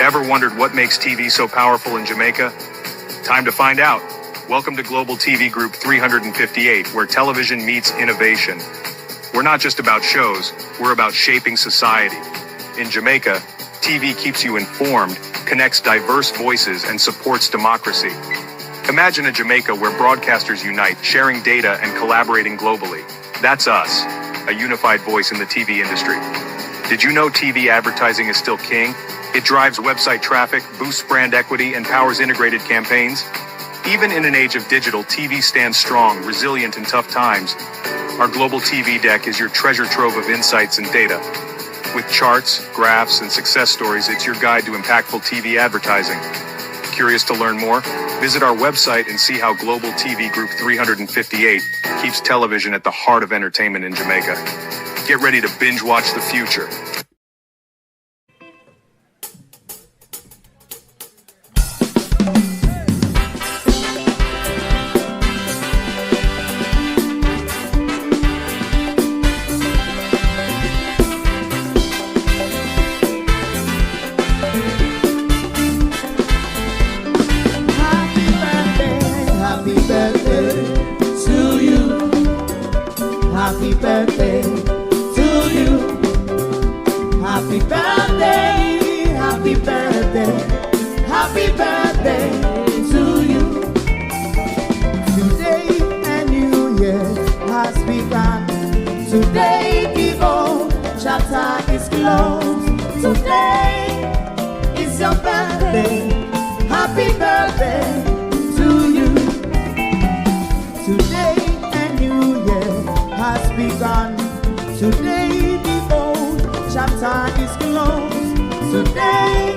Ever wondered what makes TV so powerful in Jamaica? Time to find out. Welcome to Global TV Group 358, where television meets innovation. We're not just about shows, we're about shaping society. In Jamaica, TV keeps you informed, connects diverse voices, and supports democracy. Imagine a Jamaica where broadcasters unite, sharing data and collaborating globally. That's us, a unified voice in the TV industry. Did you know TV advertising is still king? It drives website traffic, boosts brand equity, and powers integrated campaigns. Even in an age of digital, TV stands strong, resilient in tough times. Our global TV deck is your treasure trove of insights and data. With charts, graphs, and success stories, it's your guide to impactful TV advertising. Curious to learn more? Visit our website and see how Global TV Group 358 keeps television at the heart of entertainment in Jamaica. Get ready to binge watch the future. Happy birthday to you. Happy birthday, happy birthday, happy birthday to you. Today a new year has begun. Today the old chapter is closed. Today is your birthday. Happy birthday to you. Today a new year has begun. Today the old chapter is closed. Today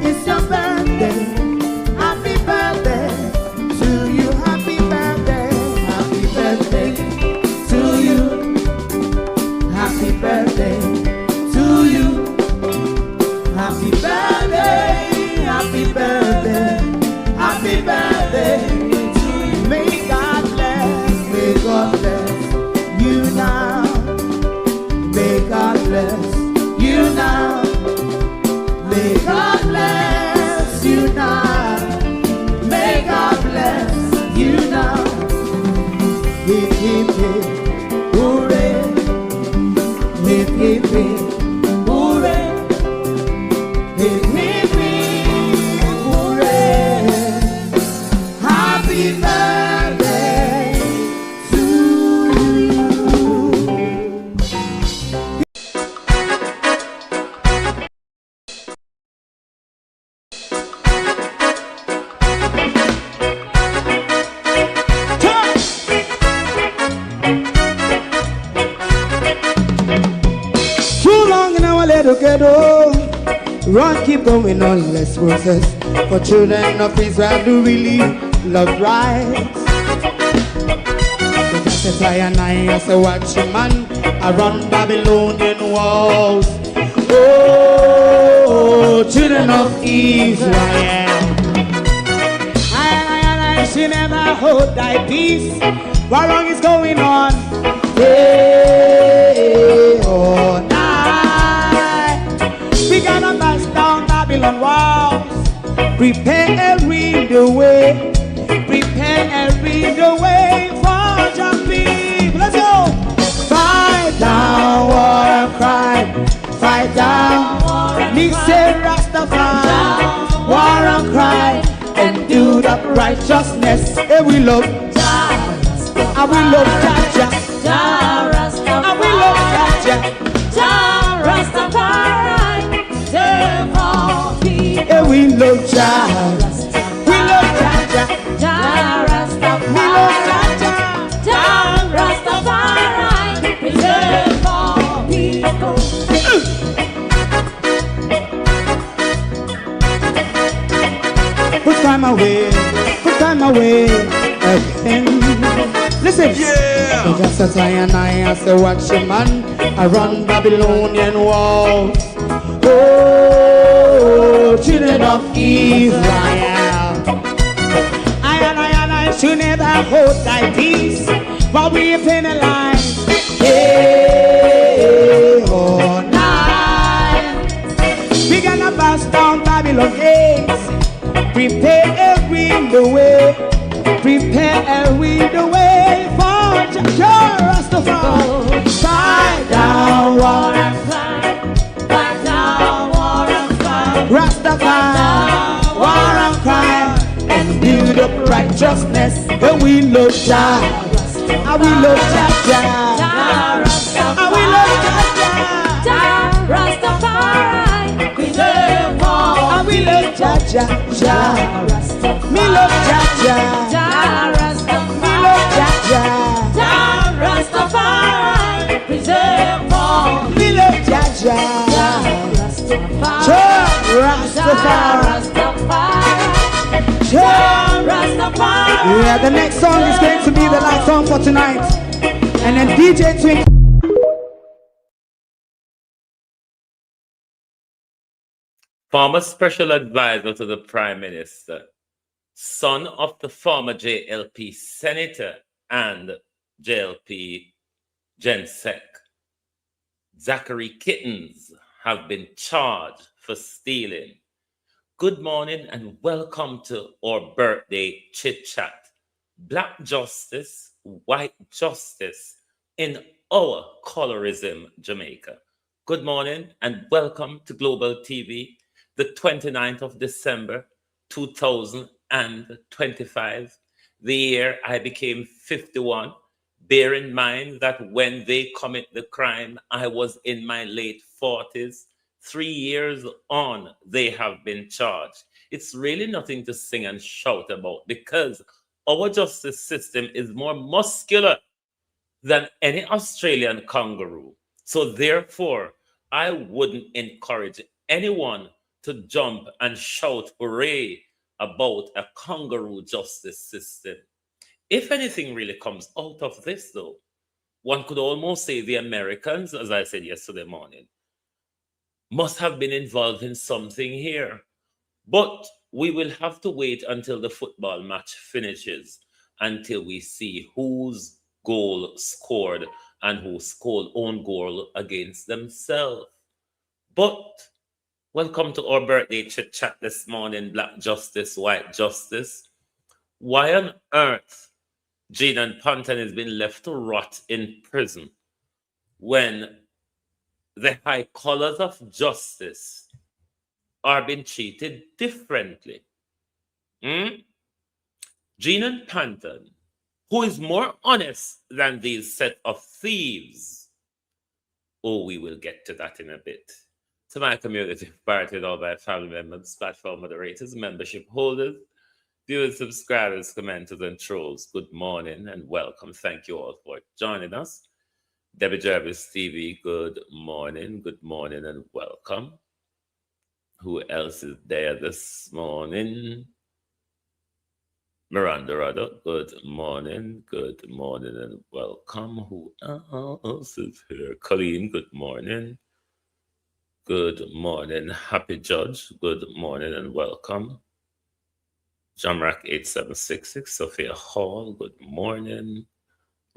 is your birthday. Happy birthday to you. Happy birthday. Happy birthday to you. Happy birthday to you. Happy birthday. Happy birthday. Happy birthday to you. May God bless. May God bless you now. May God bless you now. May God bless you now. May God bless you now. Hip hip hip, hooray! Hip hip hip, hooray! Hip hip hip, hooray! Happy birthday to you. Too long in our little ghetto. Run, keep going on, let's process. For children of Israel do really love rights. So just as I and I as a watchman around Babylonian walls. Oh, children of Israel. I should never hold thy peace. What wrong is going on? Day or night, we gotta bust down Babylon walls. Prepare every the way. Prepare every the way for your people. Let's go. Fight down war and crime. Fight down. Me say Rastafari. War and crime. And do that righteousness. And we love. And we love Jaja. And we love Jaja. And we love Jaja. We love Jaja. We love Put time away. Put time away again. Listen, yeah. So just as I and I as a watchman, I run Babylonian walls. Oh, children of Israel. I should never hold thy peace while we penalize. Day or night, we gonna bust down gates, preparing the way, preparing the way for Jah Rastafari. Fight down war and fight down war and fight. Rastafari, war and crime, and build up righteousness. And we love Jah, and we love Jah, and we love Jah Rastafari. Preserve all, and we love Jah Rastafari. Me love Jah Rastafari. Me love Jah Rastafari. Preserve all. Me love Jah Rastafari. Yeah, the next song is going to be the last song for tonight. And then DJ Twin. Former Special Advisor to the Prime Minister, son of the former JLP Senator and JLP Gensec, Zachary Kittens, have been charged for stealing. Good morning and welcome to our birthday chit chat. Black justice, white justice in our colorism, Jamaica. Good morning and welcome to Global TV, the 29th of December, 2025, the year I became 51. Bear in mind that when they commit the crime, I was in my late 40s. 3 years on, they have been charged. It's really nothing to sing and shout about because our justice system is more muscular than any Australian kangaroo. So therefore, I wouldn't encourage anyone to jump and shout hooray about a kangaroo justice system. If anything really comes out of this, though, one could almost say the Americans, as I said yesterday morning, must have been involved in something here. But we will have to wait until the football match finishes, until we see whose goal scored and who scored own goal against themselves. But welcome to our birthday chit chat this morning, Black Justice, White Justice. Why on earth Gina Panton has been left to rot in prison when the high colors of justice are being treated differently? Gina Panton, who is more honest than these set of thieves. Oh, we will get to that in a bit. To my community, party with all my family members, platform moderators, membership holders, viewers, subscribers, commenters, and trolls, good morning and welcome. Thank you all for joining us. Debbie Jarvis TV, good morning and welcome. Who else is there this morning? Miranda Rado, good morning and welcome. Who else is here? Colleen, good morning. Good morning. Happy Judge, good morning and welcome. Jamrak 8766, Sophia Hall, good morning.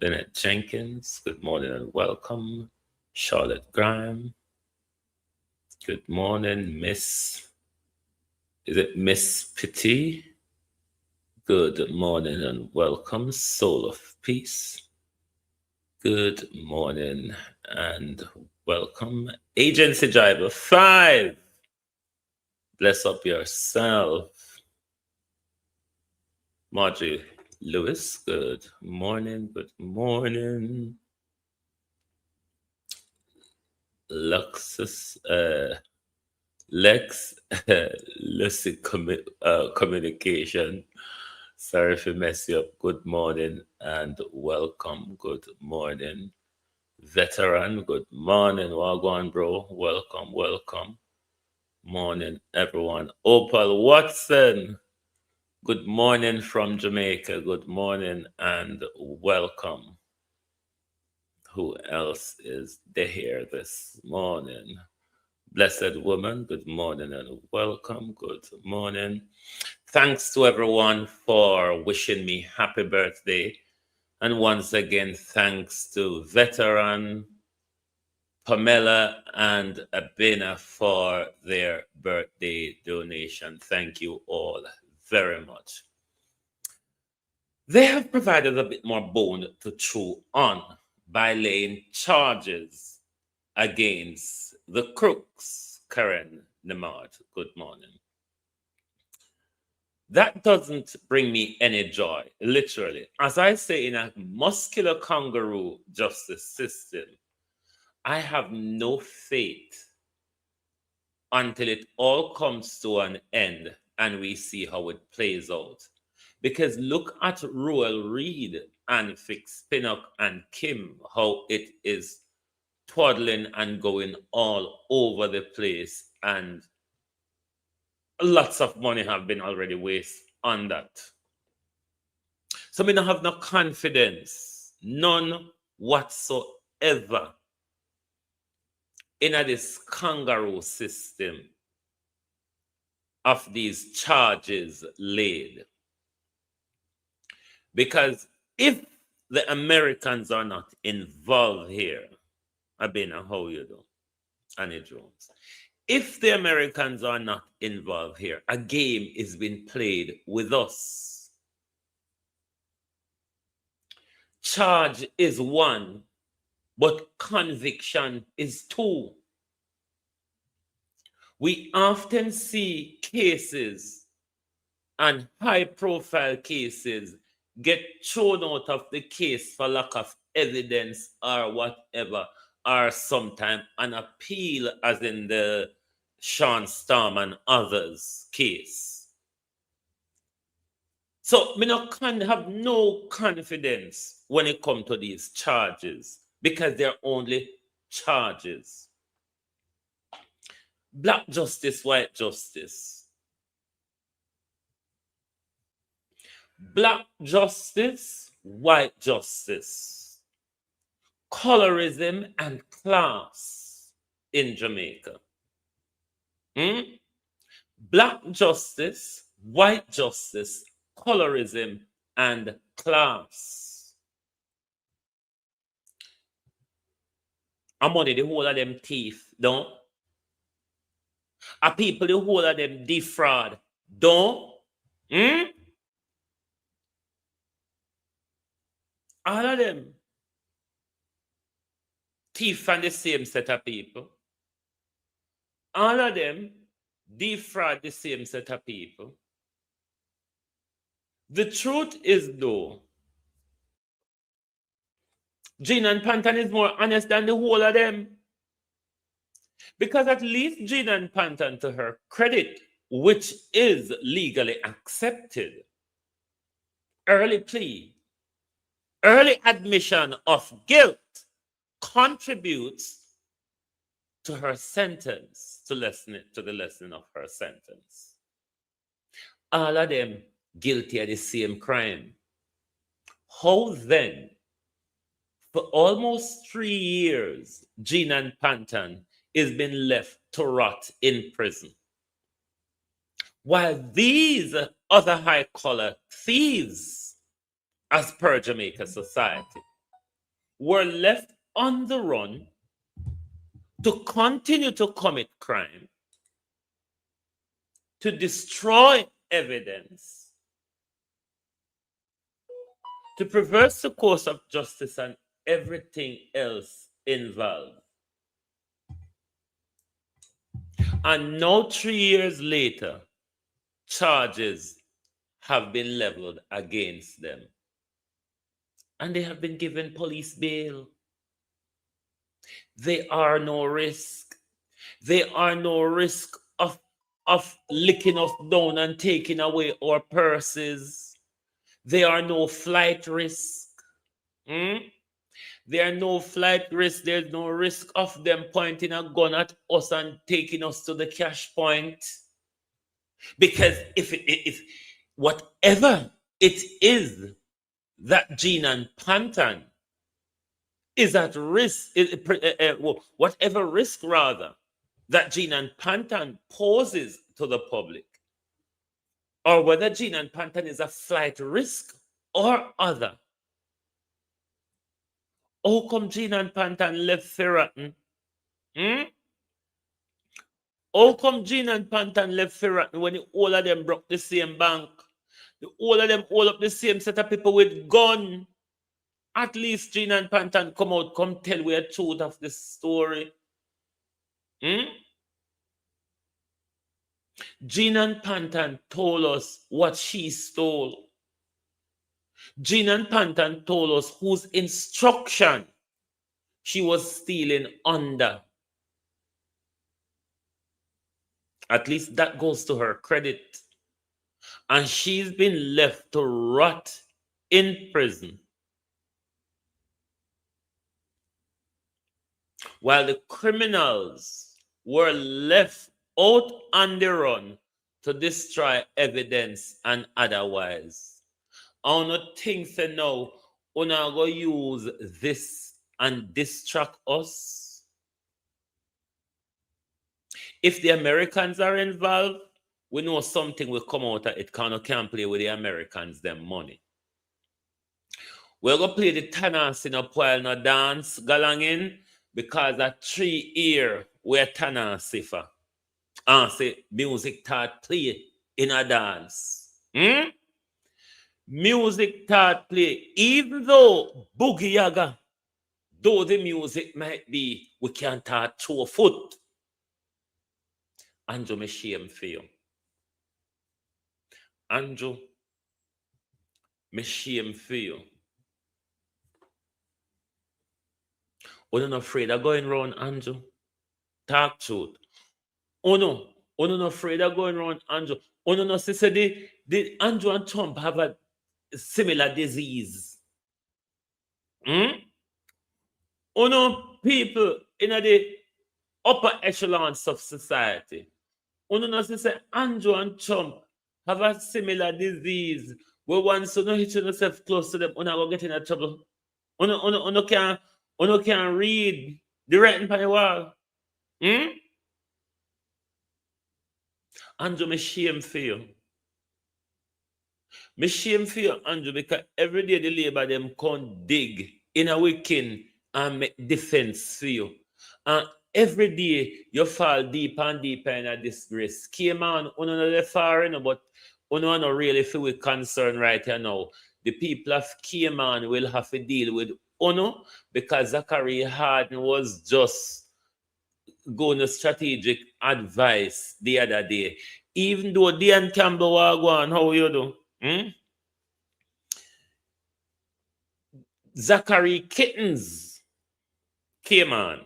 Lynette Jenkins, good morning and welcome. Charlotte Graham, good morning. Miss Pitty? Good morning and welcome. Soul of Peace, good morning and welcome. Agency Driver 5, bless up yourself. Marjorie Lewis, good morning. Luxus, Lex, Lucid Communication. Sorry if I mess you up. Good morning and welcome. Good morning. Veteran, good morning. Wagwan, bro. Welcome. Morning, everyone. Opal Watson, good morning from Jamaica. Good morning and welcome. Who else is there here this morning? Blessed woman, good morning and welcome. Good morning. Thanks to everyone for wishing me happy birthday. And once again, thanks to Veteran, Pamela and Abena for their birthday donation. Thank you all very much. They have provided a bit more bone to chew on by laying charges against the crooks. Karen Nemard, good morning. That doesn't bring me any joy, literally. As I say in a muscular kangaroo justice system, I have no faith until it all comes to an end and we see how it plays out. Because look at Ruel Reed and Fix Pinnock and Kim, how it is twaddling and going all over the place, and lots of money have been already wasted on that. So me don't have no confidence, none whatsoever, in this kangaroo system of these charges laid. Because if the Americans are not involved here, I've been how you do, Annie Jones. If the Americans are not involved here, a game is being played with us. Charge is one, but conviction is two. We often see cases and high-profile cases get thrown out of the case for lack of evidence or whatever, or sometimes an appeal, as in the Sean Storm and others case. So me have no confidence when it comes to these charges, because they're only charges. Black justice, white justice. Black justice, white justice. Colorism and class in Jamaica. Black justice, white justice, colorism, and class. And money, the whole of them thief, don't? Are people the whole of them defraud, don't? All of them thief and the same set of people. All of them defraud the same set of people. The truth is, though, Jean and Panton is more honest than the whole of them. Because at least Jean and Panton, to her credit, which is legally accepted, early plea, early admission of guilt contributes to her sentence, to the lessening of her sentence. All of them guilty of the same crime. How then, for almost 3 years, Jean and Panton is being left to rot in prison, while these other high-collar thieves, as per Jamaica society, were left on the run to continue to commit crime, to destroy evidence, to perverse the course of justice and everything else involved. And now, 3 years later, charges have been leveled against them. And they have been given police bail. They are no risk. They are no risk of licking us down and taking away our purses. They are no flight risk. There are no flight risk. There's no risk of them pointing a gun at us and taking us to the cash point. Because if whatever it is that Jean and Panton is at risk, whatever risk rather that Jean and Panton poses to the public, or whether Jean and Panton is a flight risk or other, how come Jean and Panton left Ferraton Hmm? How come Jean and Pantan left Ferrat when all of them broke the same bank? All of them all up the same set of people with gun. At least Jean and Pantan come out, come tell we a truth of the story. Hmm? Jean and Pantan told us what she stole. Jean and Pantan told us whose instruction she was stealing under. At least that goes to her credit. And she's been left to rot in prison. While the criminals were left out on the run to destroy evidence and otherwise. I don't think so now, we're not going to use this and distract us. If the Americans are involved, we know something will come out of it. Can't play with the Americans, them money. We're going to play the Tanas in a while, no dance, galang in, because at 3 year, we're Tanas Sifa. Say music taught play in a dance. Music taught play, even though Boogie Yaga, though the music might be, we can't taught 2 foot. Andrew, me shame for you. Andrew, me shame for you. You're not afraid of going around, Andrew. Talk truth. Oh no, you're not afraid of going around, Andrew. Oh no, sister, the Andrew and Trump have a similar disease. Oh no, people in the upper echelons of society. Oh no, sister, Andrew and Trump have a similar disease. Where once you hit yourself close to them, you not get in trouble. You can't read the writing on the wall. Andrew, me shame for you. Me shame for you, Andrew, because every day the labor them come dig in a weekend and make defense for you. And every day you fall deeper and deeper in a disgrace. Came on, you know the far, but you know not really feel with concern right here now. The people of Cayman will have to deal with Uno because Zachary Harden was just going to strategic advice the other day. Even though Dan Campbell was going, how you do? Zachary Kittens came on,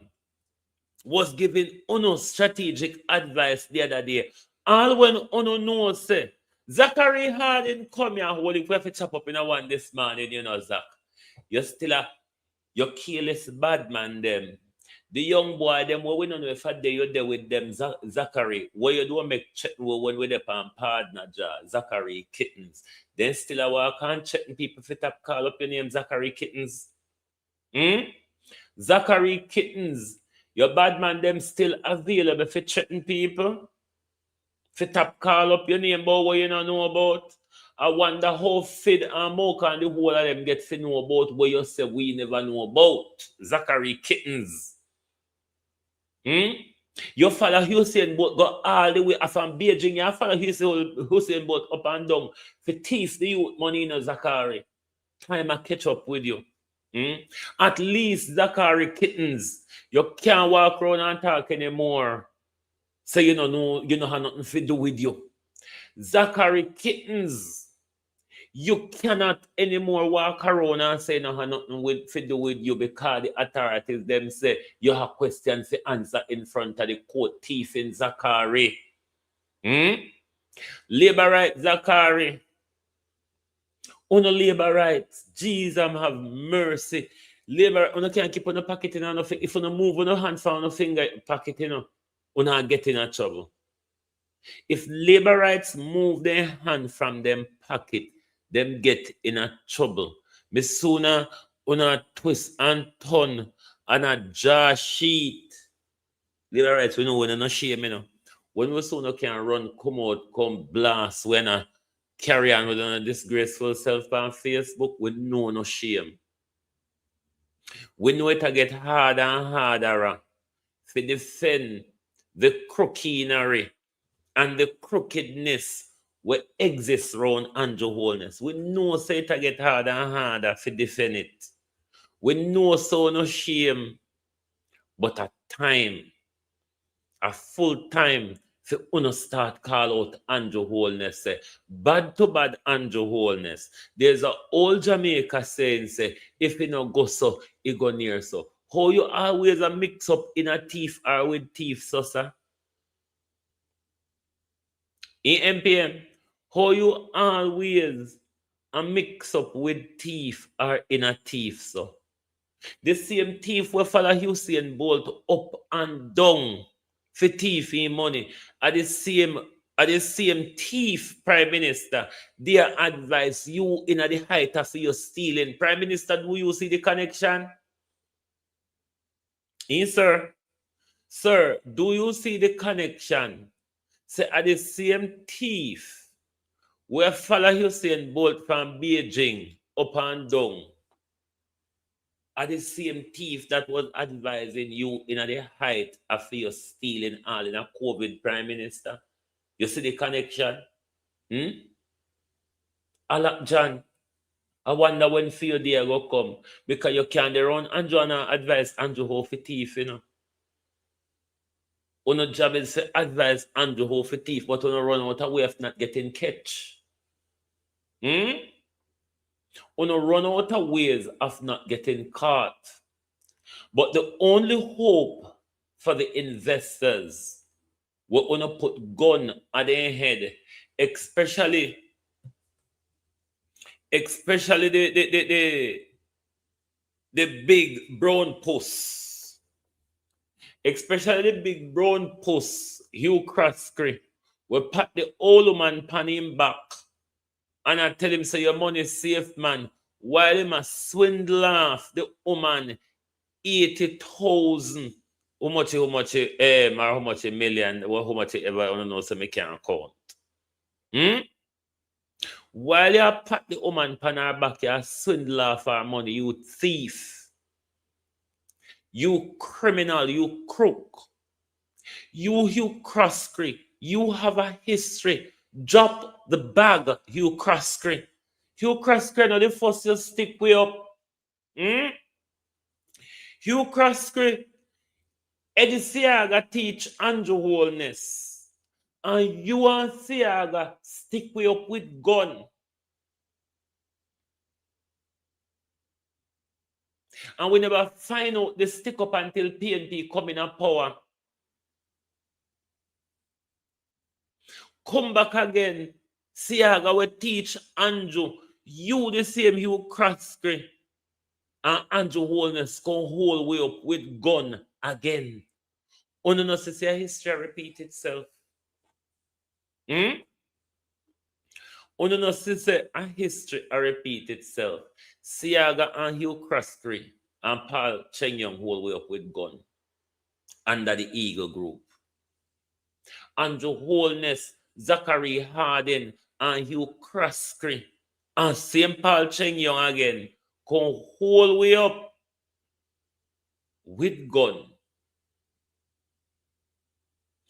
was giving Uno strategic advice the other day. All when Uno knows, say, Zachary Harden come here, holy, we have to chop up in a one this morning, you know, Zach. You're still your careless bad man, them. The young boy, them, we don't know if you're there with them, Zachary. What you do make check when we're there on partner, Zachary Kittens. Then still I walk on checking people fit up, call up your name, Zachary Kittens. Zachary Kittens. Your bad man, them still available for checking people. Fit up, call up your name, but what you don't know about. I wonder how Fid and Mocha and the whole of them get to know about what you say we never know about. Zachary Kittens. You follow Usain Bolt go all the way from Beijing. You follow Usain Bolt up and down for thief the youth money in Zachary. Time I catch up with you. At least Zachary Kittens, you can't walk around and talk anymore. So you know have nothing to do with you. Zachary Kittens, you cannot anymore walk around and say no have nothing to do with you because the authorities them say you have questions to answer in front of the court thief in Zachary. Labor rights, Zachary. Uno labor rights. Jesus have mercy. Labor, uno can't keep on a pocket in nothing. If uno move on a hand for on finger pocket, uno get in a trouble. If labor rights move their hand from them pocket, them get in a trouble. Me sooner una twist and turn and a jaw sheet. Labor rights, we know when no shame, When we sooner can run, come out, come blast, when a carry on with a disgraceful self on Facebook, we know no shame. We know it to get harder and harder to defend the crookery and the crookedness what exists around Andrew Holness. We know say it get harder and harder to defend it. We know so no shame, but at time, a full time, for uno start call out Andrew Holness. Say, bad to bad Andrew Holness. There's a old Jamaica saying, say, if you no go so, you go near so. How you always a mix up in a thief or with thief, so sir? In MPM, how you always a mix up with thief or in a thief, so? The same thief will follow Usain Bolt up and down for thief in money. At the same thief, Prime Minister, they advise you in the height of your stealing. Prime Minister, do you see the connection? Yes, sir. Sir, do you see the connection? Say at the same thief will follow Usain Bolt from Beijing up and down. Are the same thief that was advising you in the height of your stealing all in a COVID Prime Minister? You see the connection? Alak John, I wonder when fear day will come because you can't run Andrew and advise Andrew how for thief, you know. Uno job is to advise Andrew how for thief, but uno run out of way of not getting catch. Uno run out of ways of not getting caught. But the only hope for the investors will uno put gun at their head, especially the big brown puss. Especially the big brown puss, Hugh Croskery, will pat the old man pan him back. And I tell him, say, your money is safe, man. While him a swindle off the woman 80,000. How much a million, or how much ever, I don't know, so me can't count. While you pat the woman pan her back, you swindle off her money, you thief. You criminal, you crook. You Hugh Croskery, you have a history. Drop the bag, Hugh Croskery. Hugh Croskery, now the first you stick way up. Hugh Croskery, Eddie Siaga teach Andrew Holness. And you and Siaga stick way up with gun. And we never find out the stick up until PNP come in power. Come back again. Siaga will teach Andrew. You the same Hugh Croskery. And Andrew Holness come whole way up with gun again. Uno no say history repeat itself. Uno no say a history repeat itself. Siaga and Hugh Croskery and Paul Cheng Young whole way up with gun under the Eagle Group. Andrew Holness, Zachary Hardin, and Hugh Croskery and St. Paul Cheng Young again come whole way up with gun.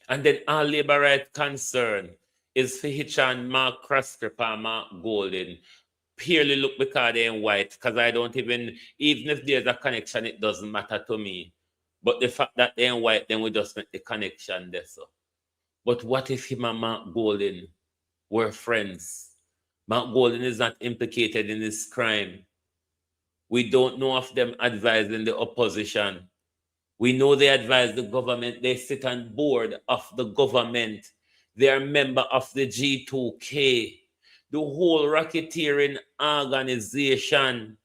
And then our labor right concern is for Hitch and Mark Croskery and Mark Golden. Purely look because they're in white, because I don't even if there's a connection, it doesn't matter to me. But the fact that they're in white, then we just make the connection there. So. But what if him and Mark Golden were friends? Mark Golden is not implicated in this crime. We don't know of them advising the opposition. We know they advise the government. They sit on board of the government. They are member of the G2K, the whole racketeering organization.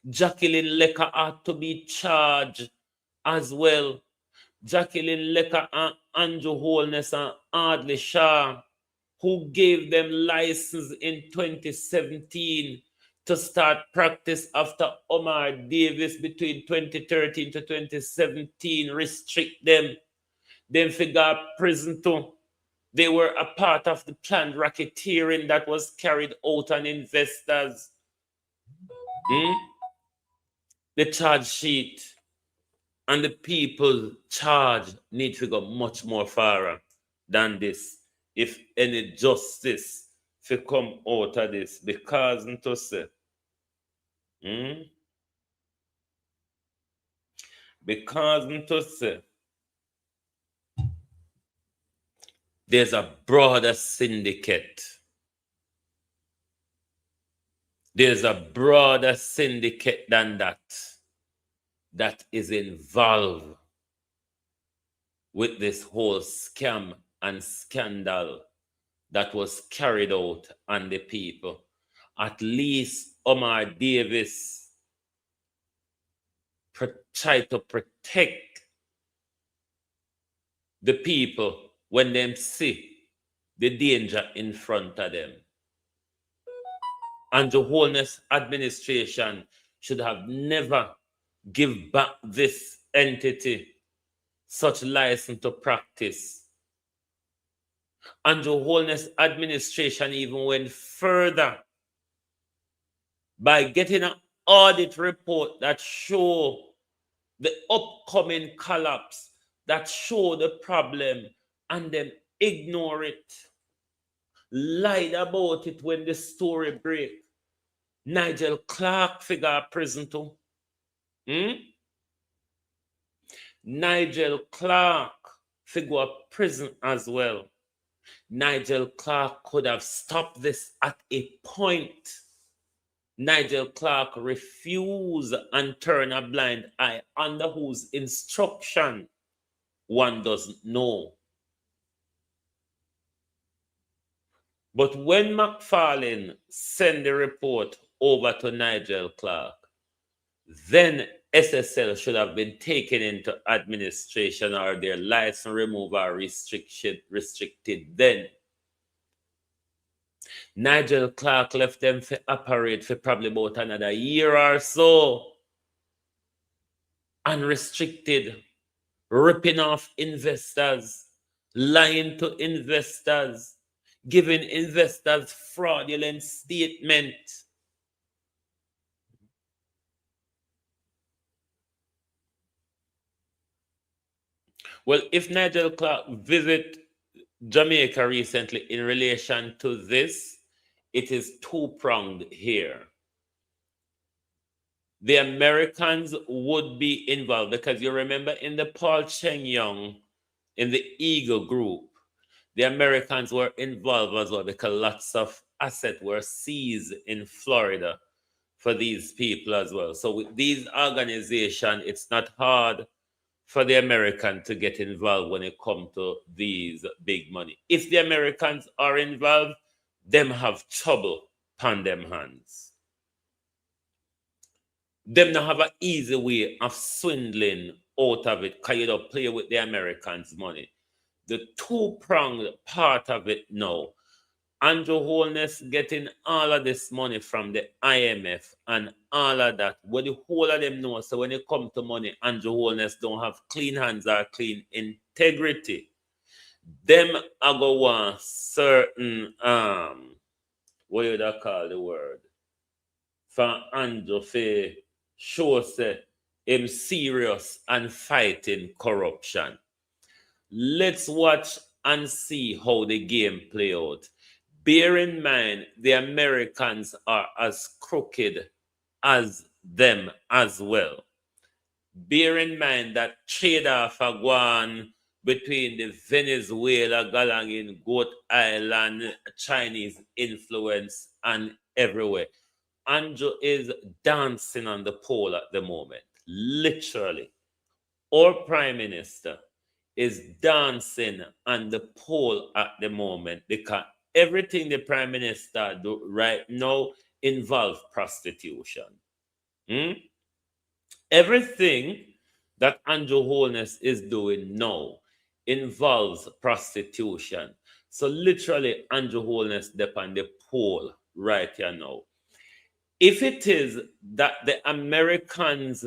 Jacqueline Lecker ought to be charged as well. Jacqueline Lecker and Andrew Holness and Audley Shaw, who gave them license in 2017 to start practice after Omar Davis between 2013 to 2017 restrict them. Then figure prison too. They were a part of the planned racketeering that was carried out on investors. The charge sheet. And the people charged need to go much more far than this. If any justice to come out of this, because to say, because to say, there's a broader syndicate. There's a broader syndicate than that is involved with this whole scam and scandal that was carried out on the people. At least Omar Davis tried to protect the people when they see the danger in front of them. And the Holness administration should have never give back this entity such license to practice. And the Holness administration even went further by getting an audit report that show the upcoming collapse, that show the problem, and then ignore it, lied about it when the story break. Nigel Clark figure prison too. Nigel Clark figure prison as well. Nigel Clark could have stopped this at a point. Nigel Clark refused and turned a blind eye under whose instruction one doesn't know. But when McFarlane sent the report over to Nigel Clark, then SSL should have been taken into administration or their license removed or restricted then. Nigel Clark left them to operate for probably about another year or so. Unrestricted, ripping off investors, lying to investors, giving investors fraudulent statements. Well, if Nigel Clark visit Jamaica recently in relation to this, it is two-pronged here. The Americans would be involved because you remember in the Paul Cheng Young, in the Eagle group, the Americans were involved as well because lots of assets were seized in Florida for these people as well. So with these organizations, it's not hard for the American to get involved when it comes to these big money. If the Americans are involved, them have trouble upon them hands. Them not have an easy way of swindling out of it because you don't play with the Americans' money. The two-pronged part of it now, Andrew Holness getting all of this money from the IMF and all of that. What the whole of them know, so when it comes to money, Andrew Holness don't have clean hands or clean integrity. Them are go want certain what you da call the word? For Andrew to show say him serious and fighting corruption. Let's watch and see how the game play out. Bear in mind, the Americans are as crooked as them as well. Bear in mind that trade-off are going between the Venezuela, Galangin, Goat Island, Chinese influence, and everywhere. Andrew is dancing on the pole at the moment, literally. Our Prime Minister is dancing on the pole at the moment because everything the Prime Minister do right now involves prostitution. Everything that Andrew Holness is doing now involves prostitution. So literally, Andrew Holness dep on the pole right here now. If it is that the Americans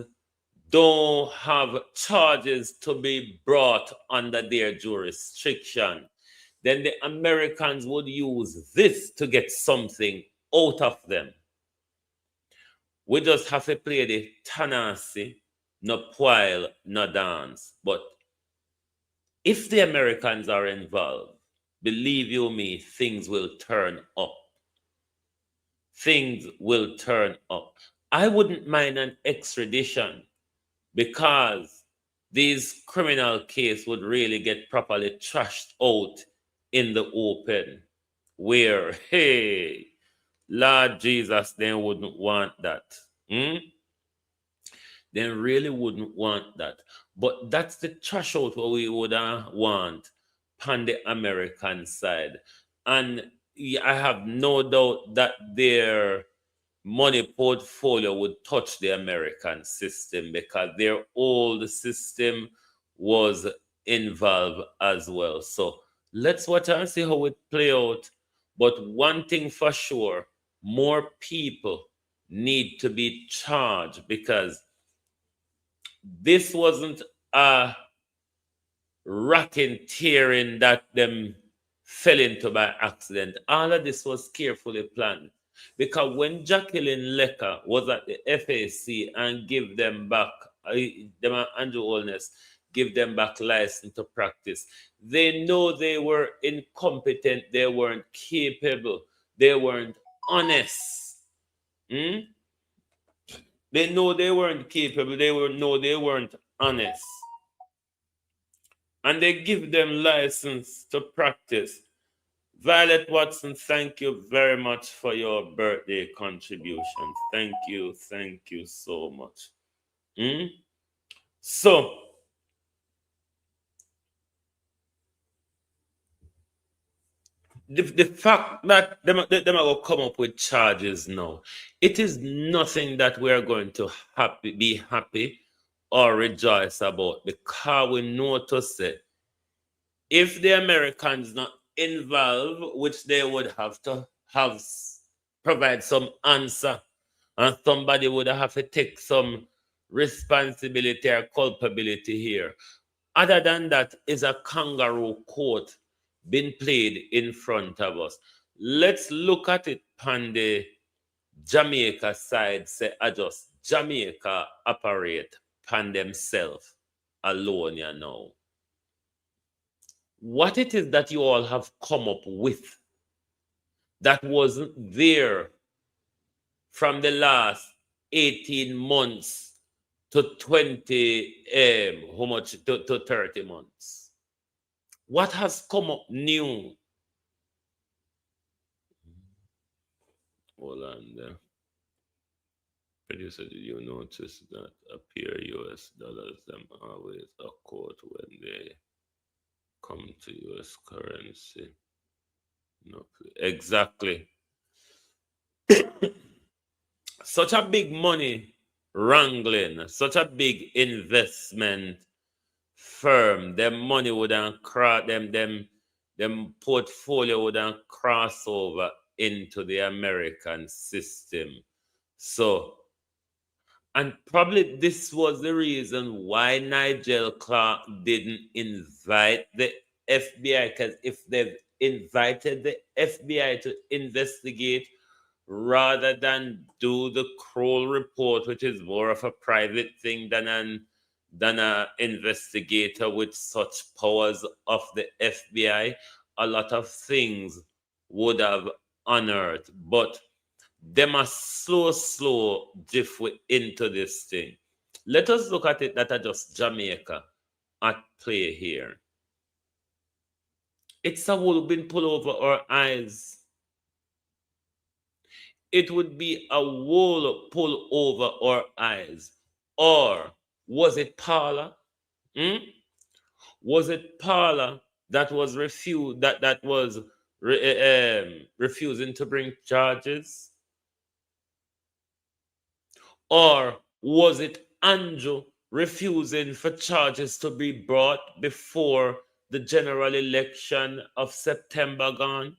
don't have charges to be brought under their jurisdiction, then the Americans would use this to get something out of them. We just have to play the Tanasi no poil, no dance. But if the Americans are involved, believe you me, things will turn up. Things will turn up. I wouldn't mind an extradition because these criminal case would really get properly trashed out in the open. Where, hey, Lord Jesus, they wouldn't want that. Hmm? They really wouldn't want that. But that's the trash out what we would want on the American side. And I have no doubt that their money portfolio would touch the American system because their old system was involved as well. So let's watch and see how it play out. But one thing for sure, more people need to be charged because this wasn't a rocking tearing that them fell into by accident. All of this was carefully planned. Because when Jacqueline Lecker was at the FAC and give them back, them and Andrew Holness give them back license to practice, they know they were incompetent, they weren't capable, they weren't honest. Hmm? They know they weren't capable, they weren't honest. And they give them license to practice. Violet Watson, thank you very much for your birthday contribution. Thank you so much. Hmm? So, the fact that them are going to come up with charges now, it is nothing that we are going to be happy or rejoice about because we know to say if the Americans not involved, which they would have to provide some answer, and somebody would have to take some responsibility or culpability here. Other than that, is a kangaroo court been played in front of us. Let's look at it on the Jamaica side. Say, adjust Jamaica operate on themselves alone, you know. What it is that you all have come up with that wasn't there from the last 18 months to 20, how much, to 30 months? What has come up new? Hold on there. Producer, did you notice that appear US dollars, them always a quote when they come to US currency? No, exactly. Such a big money wrangling, such a big investment firm, them money wouldn't cross them portfolio wouldn't cross over into the American system. So, and probably this was the reason why Nigel Clark didn't invite the FBI, because if they've invited the FBI to investigate rather than do the Kroll report, which is more of a private thing than an investigator with such powers of the FBI, a lot of things would have unearthed. But them are slow drift into this thing. Let us look at it that are just Jamaica at play here. It's a wool been pulled over our eyes. It would be a wool pull over our eyes. Or was it Paula? Was it Paula that was refused that was refusing to bring charges? Or was it Andrew refusing for charges to be brought before the general election of September gone?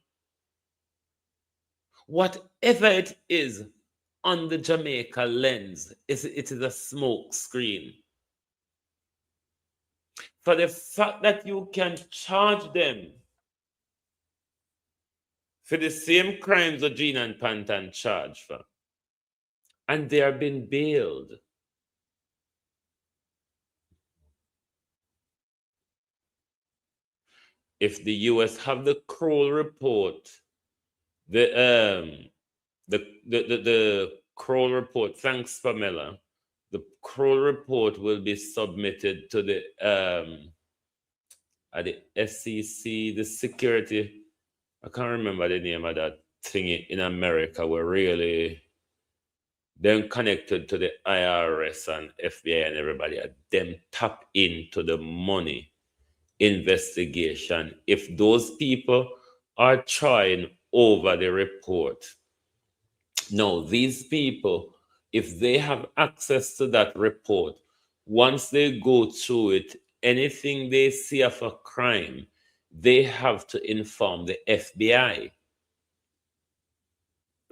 Whatever it is on the Jamaica lens, it is a smoke screen. For the fact that you can charge them for the same crimes that Gina and Pantan charged for, and they are being bailed. if the US have the Kroll report, the Kroll report, thanks Pamela, the Kroll report will be submitted to the SEC, the security, I can't remember the name of that thing in America, where really then connected to the IRS and FBI and everybody, them tap into the money investigation. If those people are trying over the report, no, these people, if they have access to that report, once they go through it, anything they see of a crime, they have to inform the FBI.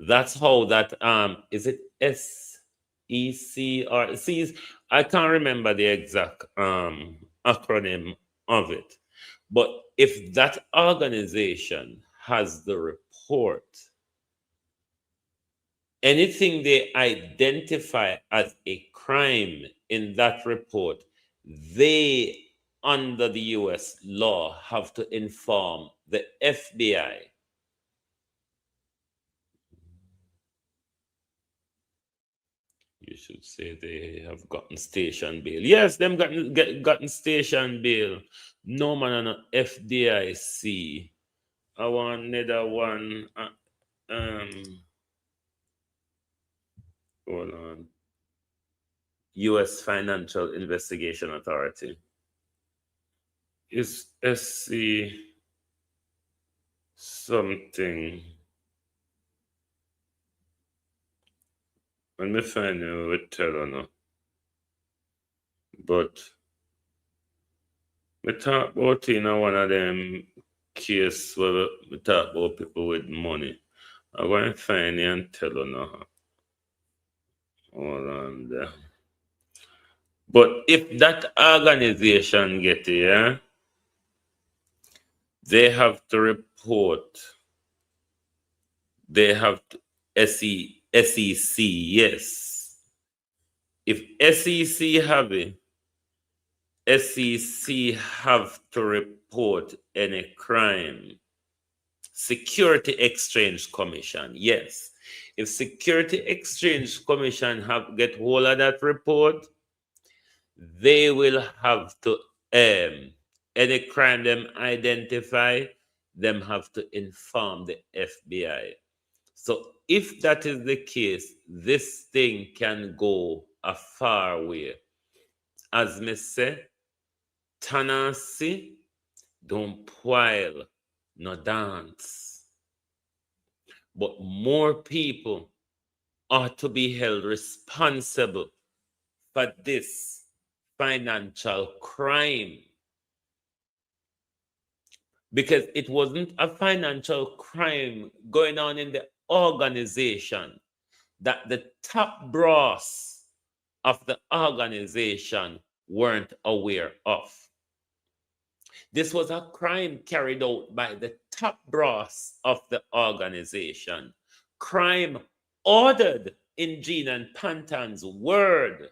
That's how that is it SEC or C? I can't remember the exact acronym of it. But if that organization has the report, anything they identify as a crime in that report, they, under the US law, have to inform the FBI. You should say they have gotten station bail. Yes, them gotten station bail. No man on a FDIC. I want another one. Hold on. U.S. Financial Investigation Authority. Is SC something? Let me find you with tell no. But we talk about in one of them case where we talk about people with money. I'm going to find you and tell you now. Hold on there. But if that organization get it, yeah, they have to report. They have to SEC, yes. If SEC have it, SEC have to report any crime. Security Exchange Commission, yes. If Security Exchange Commission get hold of that report, they will have to any crime them identify, them have to inform the FBI. So if that is the case, this thing can go a far way. As me say, Tanasi don't poil no dance. But more people are to be held responsible for this financial crime. Because it wasn't a financial crime going on in the organization that the top brass of the organization weren't aware of. This was a crime carried out by the top brass of the organization. Crime ordered in Gene and Pantan's word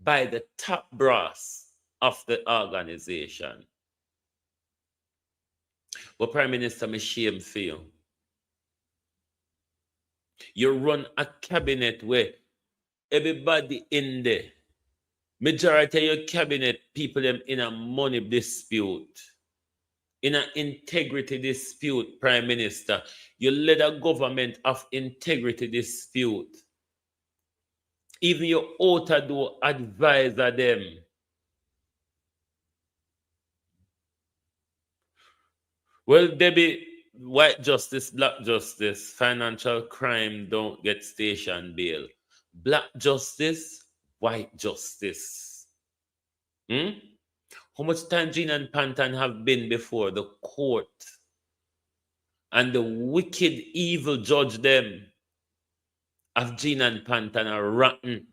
by the top brass of the organization. But Prime Minister, me shame for you. You run a cabinet where everybody in there, majority of your cabinet people them in a money dispute, in an integrity dispute, Prime Minister. You led a government of integrity dispute. Even your ought do advisor them. Well, Debbie, white justice, black justice, financial crime don't get station bail. Black justice, white justice. How much time Gene and Pantan have been before the court? And the wicked, evil judge them of Gene and Pantan are rotten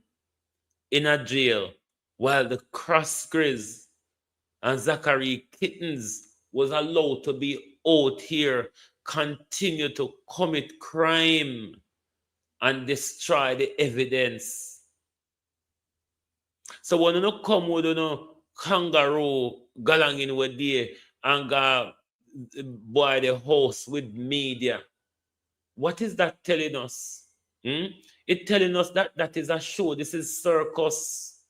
in a jail, while the Cross Grizz and Zachary Kittens was allowed to be out here, continue to commit crime and destroy the evidence. So when you come with no kangaroo galangin with there, and boy the host with media. What is that telling us? It telling us that that is a show. This is circus.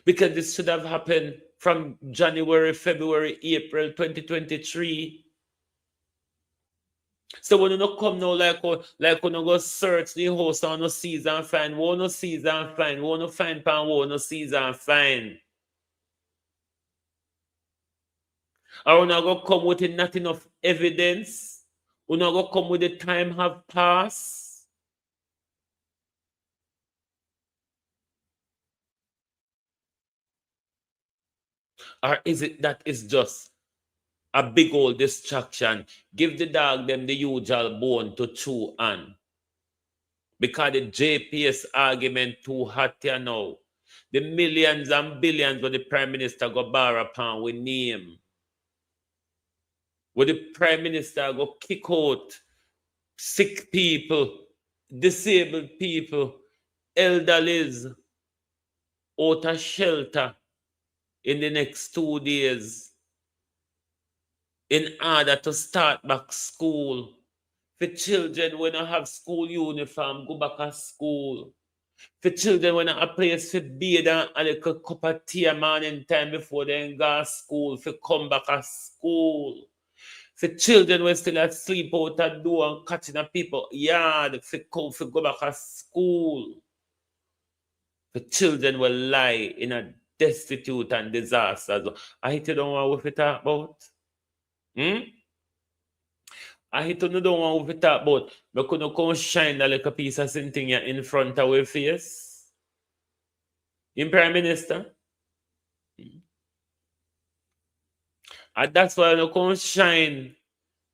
Because this should have happened from January, February, April 2023. So when you no come now like when you go search the house on no season find, one no season find, one no find pan, one no season find. Or when you go come with not enough evidence, when you go come with the time have passed. Or is it that is just a big old distraction? Give the dog them the usual bone to chew on. Because the JPS argument too hot here now. The millions and billions where the Prime Minister go borrow upon we name. Where the Prime Minister go kick out sick people, disabled people, elderlies out of shelter in the next 2 days in order to start back school. For children when I have school uniform, go back to school. For children when I have a place for bathe and a little cup of tea morning time before they go to school, for come back to school. For children when still asleep out the door and catching a people yard, for go back to school. For children will lie in a destitute and disaster. I don't know what we talk about. I don't know what we talk about. But could you come shine a little piece of something in front of our face? In Prime Minister? And that's why you come shine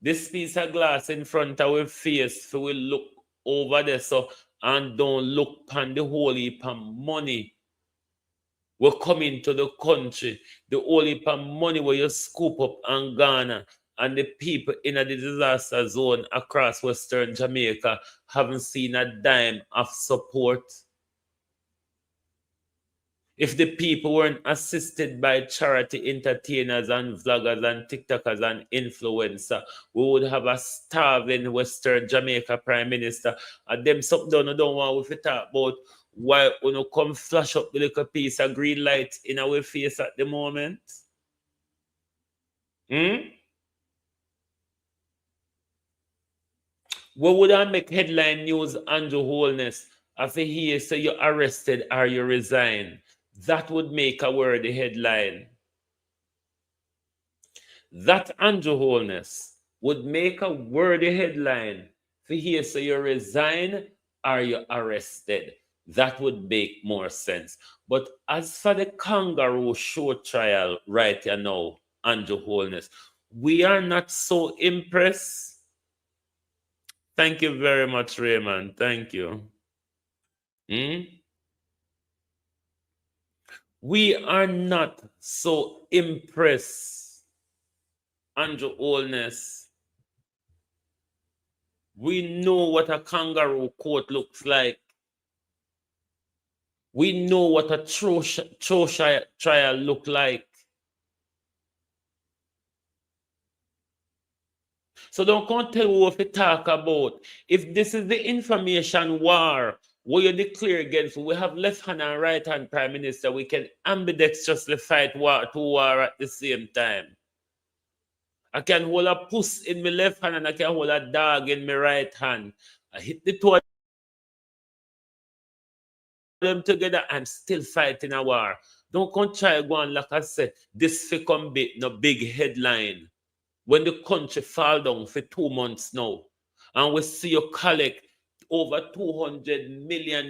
this piece of glass in front of our face so we look over there so and don't look on the whole heap of money. We're coming to the country, the whole heap of money where you scoop up and Ghana. And the people in the disaster zone across Western Jamaica haven't seen a dime of support. If the people weren't assisted by charity entertainers and vloggers and TikTokers and influencers, we would have a starving Western Jamaica Prime Minister. And them something don't want to talk about why when you come flash up the little piece of green light in our face at the moment. What would I make headline news, Andrew Holness? If you hear say you're arrested or you resign, that would make a worthy headline. That Andrew Holness would make a worthy headline. If you hear say you resign or you're arrested, that would make more sense. But as for the kangaroo show trial right here now, Andrew Holness, we are not so impressed. Thank you very much, Raymond. Thank you. We are not so impressed, Andrew Holness. We know what a kangaroo court looks like. We know what a trial look like. So don't come tell me what to talk about. If this is the information war, what you declare against, we have left hand and right hand prime minister, we can ambidextrously fight two war at the same time. I can hold a puss in my left hand and I can hold a dog in my right hand. I hit the two of them together and still fighting a war. Don't come try go on like I said, this fi come be no big headline. When the country fall down for 2 months now, and we see you collect over $200 million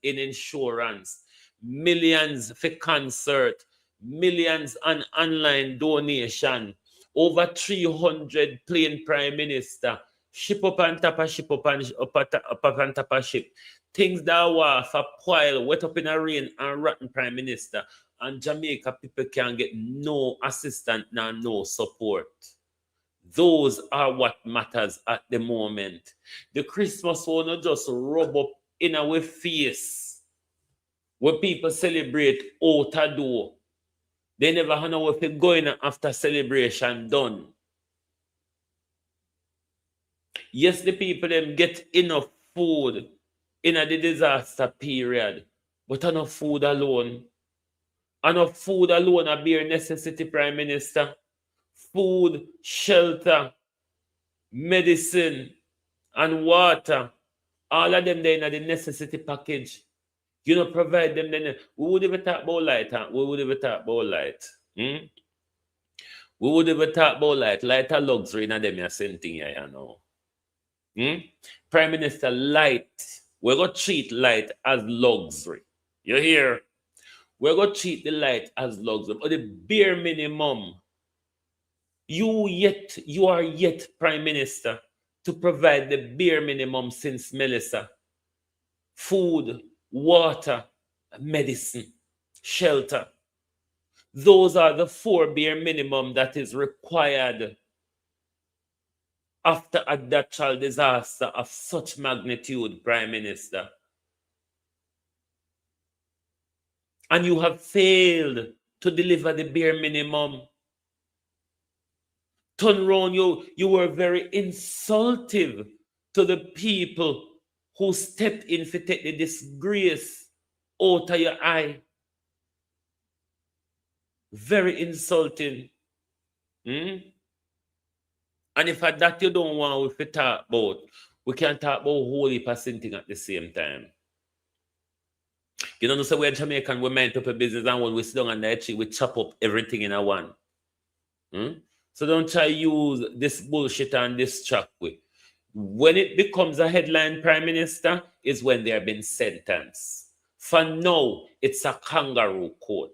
in insurance, millions for concert, millions on online donation, over 300 plane prime minister, ship up on top of ship up on top of ship. Things that were for while wet up in a rain and rotten prime minister. And Jamaica people can get no assistance and no support. Those are what matters at the moment. The Christmas will not just rub up in our face when people celebrate out a door. They never know if it going after celebration done. Yes, the people them get enough food in the disaster period, but enough food alone. Enough food alone a bare necessity, Prime Minister. Food, shelter, medicine, and water. All of them they in the necessity package. You know, provide them then. We would even talk about light, huh? We would even talk about light. Hmm? We would even talk about light. Light a luxury in them you same thing here, you know. Hmm? Prime Minister, light. We're going to treat light as luxury. You hear? We're going to treat the light as luxury. Or the bare minimum. You are yet Prime Minister to provide the bare minimum since Melissa. Food, water, medicine, shelter. Those are the 4 bare minimum that is required after a natural disaster of such magnitude, Prime Minister. And you have failed to deliver the bare minimum. Turn around, you were very insultive to the people who stepped in to take the disgrace out of your eye. Very insulting. And if at that you don't want to talk about, we can talk about whole heap of thing at the same time. You know, so we're Jamaican, we mind up a business, and when we sit down on that tree, we chop up everything in a one. So don't try use this bullshit and this track way. When it becomes a headline, Prime Minister, is when they have been sentenced. For now, it's a kangaroo court.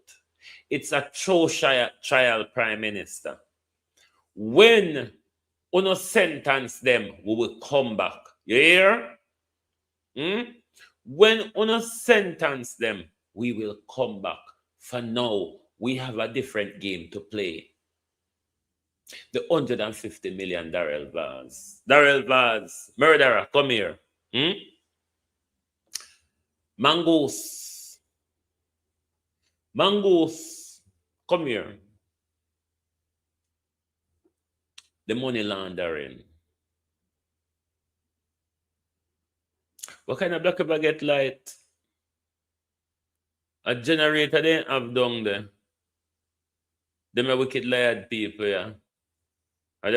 It's a trial, Prime Minister. When uno sentence them, we will come back. You hear? When uno sentence them, we will come back. For now, we have a different game to play. The 150 million Darrell Vaz. Darrell Vaz, murderer, come here. Mongoose. Mongoose, come here. The money laundering. What kind of black people get light? A generator they have down there. Them are wicked liar people, yeah. And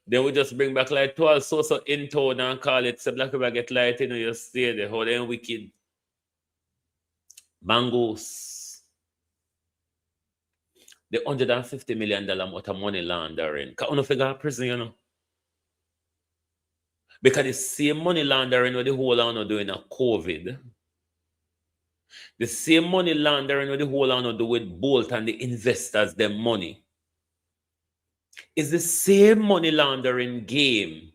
they would just bring back light to all sorts of in town and call it, so black people get light, you know, you stay there, how they wicked. Mangoes. The $150 million worth of money laundering. Because you don't figure out prison, you know. Because the same money laundering with the whole on doing a COVID. The same money laundering with the whole on do with Bolt and the investors, their money. Is the same money laundering game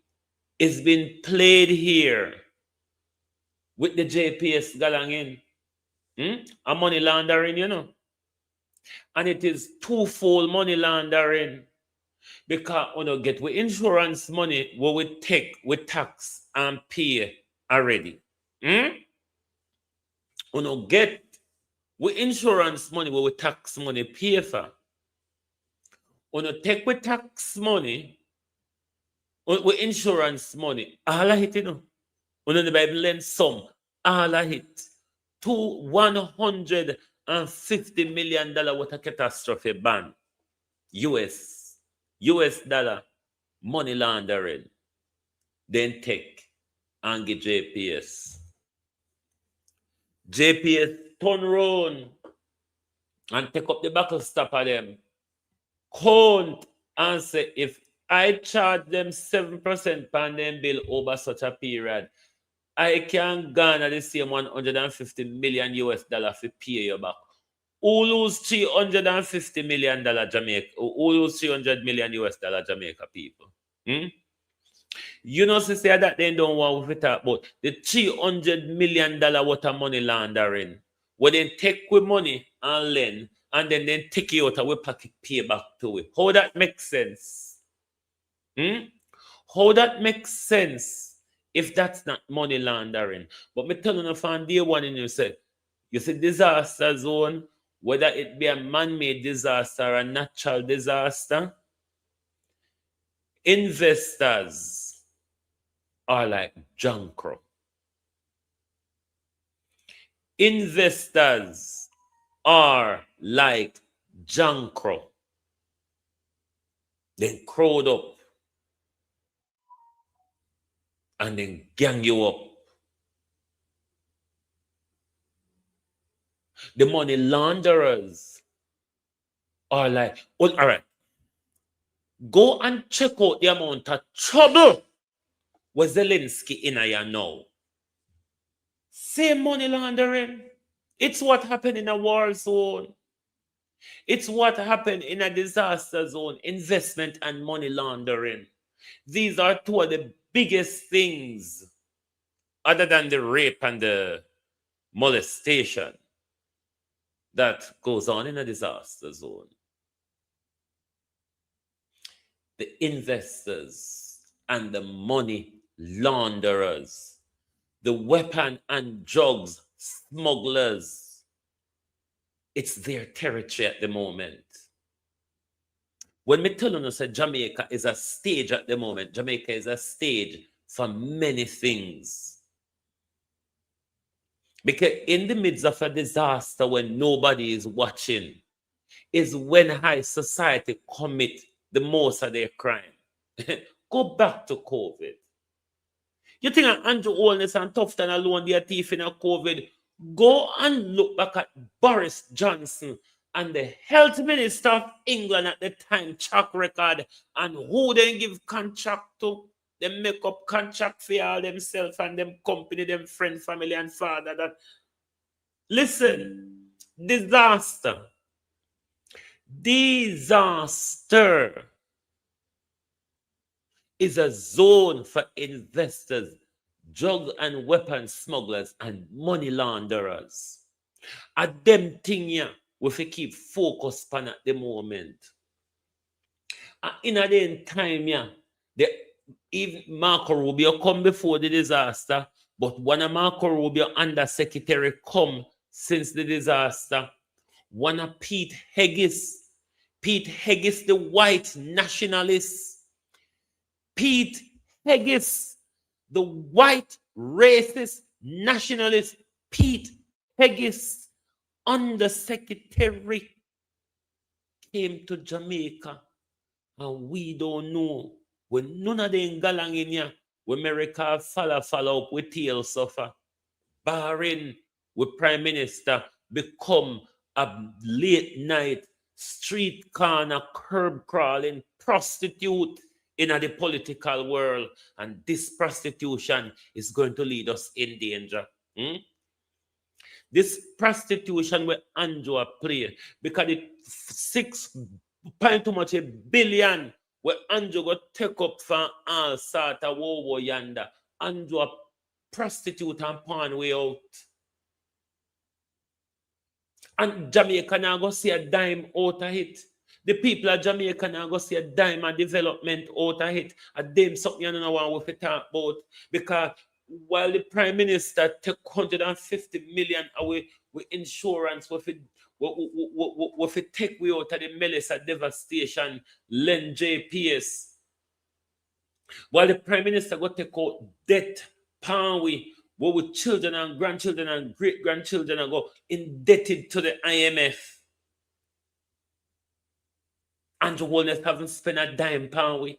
is being played here with the JPS galang in. A money laundering, you know. And it is twofold money laundering. Because we don't get with insurance money, what we take with tax and pay already. We don't get with insurance money, what we tax money pay for. We don't take with tax money, with insurance money, all of it, you know. We don't the Bible lend some, all of it. To $150 million worth of catastrophe ban. US dollar money laundering. Then take and get JPS. JPS turn around and take up the buckle stop of them. Count and say, if I charge them 7% on them bill over such a period, I can garner the same $150 million US dollar for pay you back. Who lose $350 million Jamaica? Who lose $300 million US dollar Jamaica people? You know, say that they don't want to talk about the $300 million worth of money laundering. Where they take with money and lend, and then they take it out of our pocket pay back to it. How that makes sense? How that makes sense if that's not money laundering? But me tell you from day one, and you say disaster zone, whether it be a man-made disaster or a natural disaster, investors are like Jankro. Investors are like Jankro. They crowd up and then gang you up. The money launderers are like, well, all right, go and check out the amount of trouble with Zelensky in here now. Same money laundering. It's what happened in a war zone. It's what happened in a disaster zone. Investment and money laundering. These are two of the biggest things, other than the rape and the molestation, that goes on in a disaster zone. The investors and the money launderers, the weapon and drugs smugglers, it's their territory at the moment. When me tell you that Jamaica is a stage at the moment, Jamaica is a stage for many things. Because in the midst of a disaster, when nobody is watching, is when high society commit the most of their crime. Go back to COVID. You think Andrew Holness and Tufton alone, they are thief in a COVID? Go and look back at Boris Johnson and the health minister of England at the time, track record, and who they give contract to. They make up contract for all themselves and them company, them friend, family, and father. That listen, disaster is a zone for investors, drug and weapon smugglers, and money launderers. A them thing here we fi keep focus on at the moment. In a day time here, even Marco Rubio come before the disaster, but one of Marco Rubio undersecretary come since the disaster. One of Pete Heggis, the white nationalist. Pete Heggis, the white racist nationalist. Pete Heggis, undersecretary, came to Jamaica, and we don't know. When none of them galang in here, when America follow up with tail suffer, barring with Prime Minister become a late night street corner curb crawling prostitute in the political world, and this prostitution is going to lead us in danger. This prostitution where Andrew play, because it 6.2 billion where Andrew got take up for all sort of war yonder. Andrew prostitute and pawn way out. And Jamaica now go see a dime out of it. The people of Jamaica now go see a dime of development out of it. A damn something you don't know what we talk about. Because while the Prime Minister took 150 million away with insurance, with it take we out of the menace of devastation, lend JPS. While the Prime Minister go take out debt, pound we with children and grandchildren and great-grandchildren are go indebted to the IMF. Andrew Holness haven't spent a dime pound we.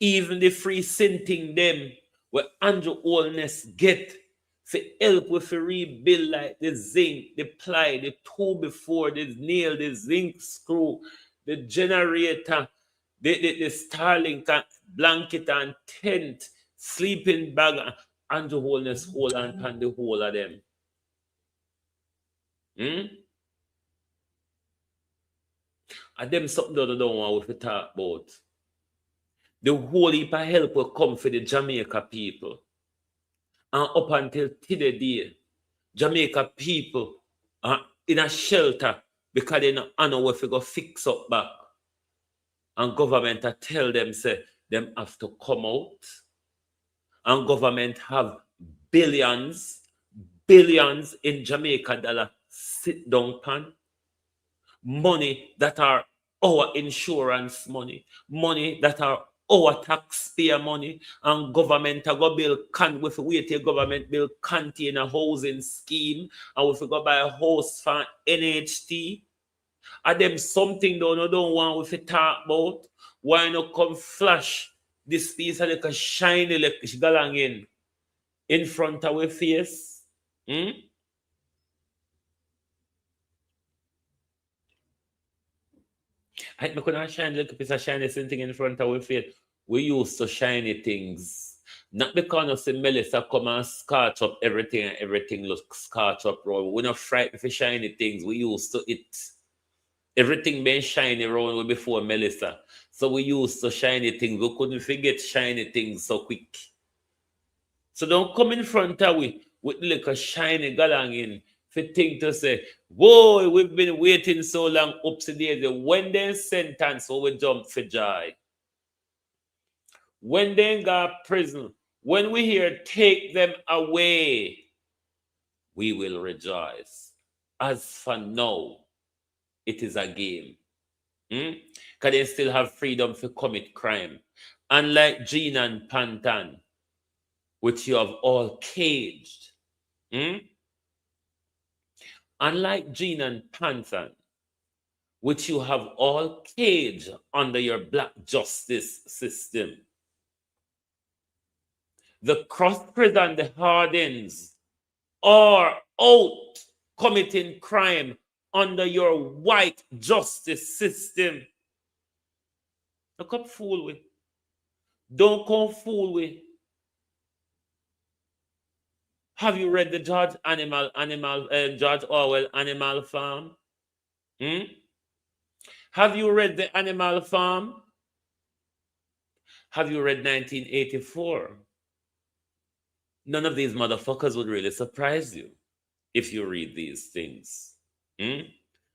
Even the free sinting them where Andrew Holness get for help with the rebuild, like the zinc, the ply, the 2x4, the nail, the zinc screw, the generator, the Starlink blanket and tent, sleeping bag. Andrew Holness hold on the whole of them. And them something that I don't want to talk about. The whole heap of help will come for the Jamaica people. And up until today, Jamaica people are in a shelter because they don't know if they go fix up back. And government tell them, say, them have to come out. And government have billions in Jamaica dollar sit down pan. Money that are our insurance money, money that are our taxpayer money, and government a go build with wait till government build container housing scheme, and if we go buy a house for NHT, and them something don't want with it talk about. Why not come flash this piece of like a shiny like galang in front of our face? Hmm? I couldn't shine little piece of shiny thing in front of our face. We used to shiny things. Not because of the Melissa come and scotch up everything and everything looks scotch up. We're not frightened for shiny things. We used to it. Everything been shiny around before Melissa. So we used to shiny things. We couldn't forget shiny things so quick. So don't come in front of we with like a shiny galang in for thing to say, whoa, we've been waiting so long up to days. When they sentence, so we jump for joy. When they got prison, when we hear take them away, we will rejoice. As for now, it is a game. Because they still have freedom to commit crime. Unlike Jean and Pantan, which you have all caged. Unlike Jean and Pantan, which you have all caged under your black justice system. The Crossers and the Hardins are out committing crime under your white justice system. Don't come fool with. Don't come fool with. Have you read the George Orwell Animal Farm? Have you read the Animal Farm? Have you read 1984? None of these motherfuckers would really surprise you if you read these things.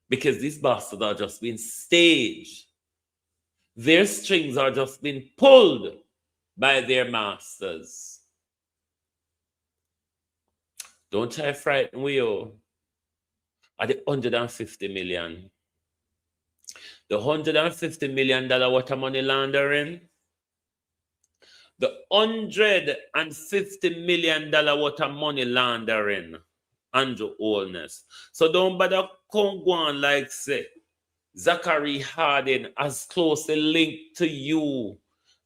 Because these bastards are just being staged. Their strings are just being pulled by their masters. Don't try to frighten we all. At the 150 million. The $150 million water money laundering. The $150 million water money laundering. Andrew Holness. So don't bother come go on like say Zachary Hardin as closely linked to you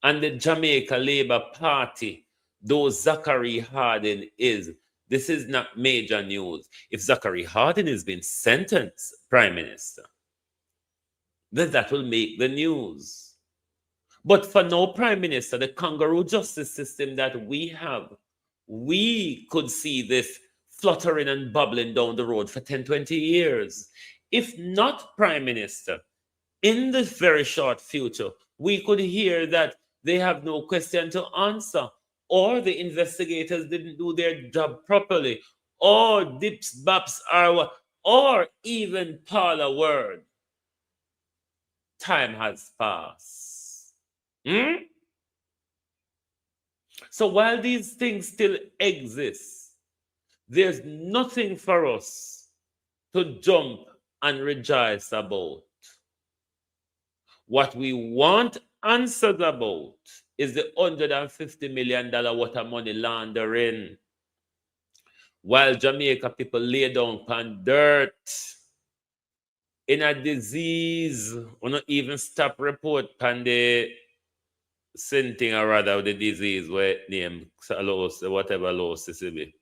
and the Jamaica Labour Party, though Zachary Hardin is. This is not major news. If Zachary Hardin has been sentenced Prime Minister, then that will make the news. But for no Prime Minister, the kangaroo justice system that we have, we could see this fluttering and bubbling down the road for 10, 20 years. If not Prime Minister, in the very short future, we could hear that they have no question to answer, or the investigators didn't do their job properly, or dips, baps, or even parlor word. Time has passed. So while these things still exist, there's nothing for us to jump and rejoice about. What we want answers about is the $150 million water money laundering. While Jamaica people lay down on dirt in a disease, or not even stop report on the same thing or rather the disease where name whatever loss is be.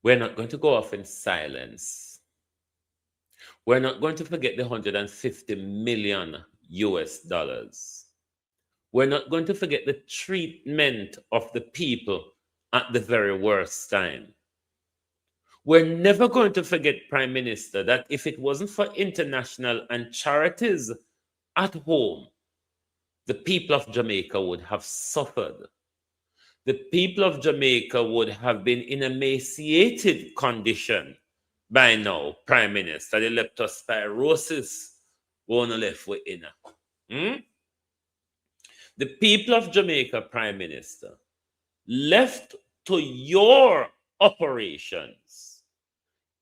We're not going to go off in silence. We're not going to forget the $150 million US dollars. We're not going to forget the treatment of the people at the very worst time. We're never going to forget, Prime Minister, that if it wasn't for international and charities at home, the people of Jamaica would have suffered. The people of Jamaica would have been in emaciated condition by now, Prime Minister. The leptospirosis won't left with inner. The people of Jamaica, Prime Minister, left to your operations,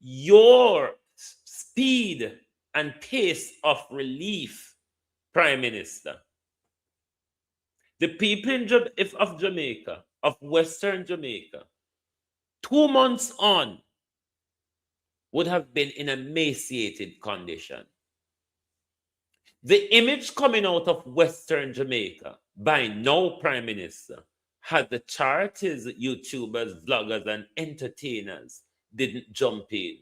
your speed and pace of relief, Prime Minister. The people of Jamaica, of Western Jamaica, 2 months on, would have been in a emaciated condition. The image coming out of Western Jamaica by now, Prime Minister, had the charities, YouTubers, vloggers, and entertainers didn't jump in,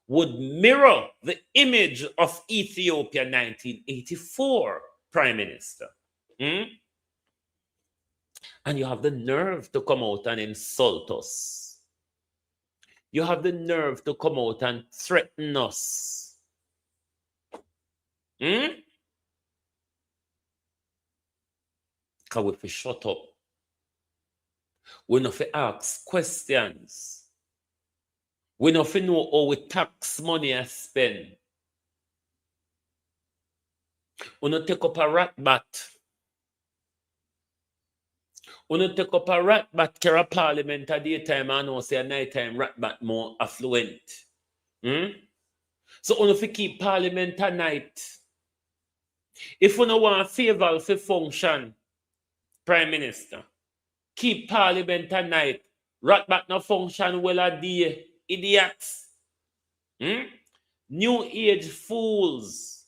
would mirror the image of Ethiopia 1984, Prime Minister. And you have the nerve to come out and insult us. You have the nerve to come out and threaten us. Because we have to shut up. We have to ask questions. We have to know how we tax money and spend. We have to take up a rat bat. We don't take up a rat bat care of parliament at daytime and now say a nighttime rat bat more affluent. So we have to keep parliament at night. If we don't want favor to function, Prime Minister, keep parliament at night. Rat bat no function well a day. Idiots. New age fools.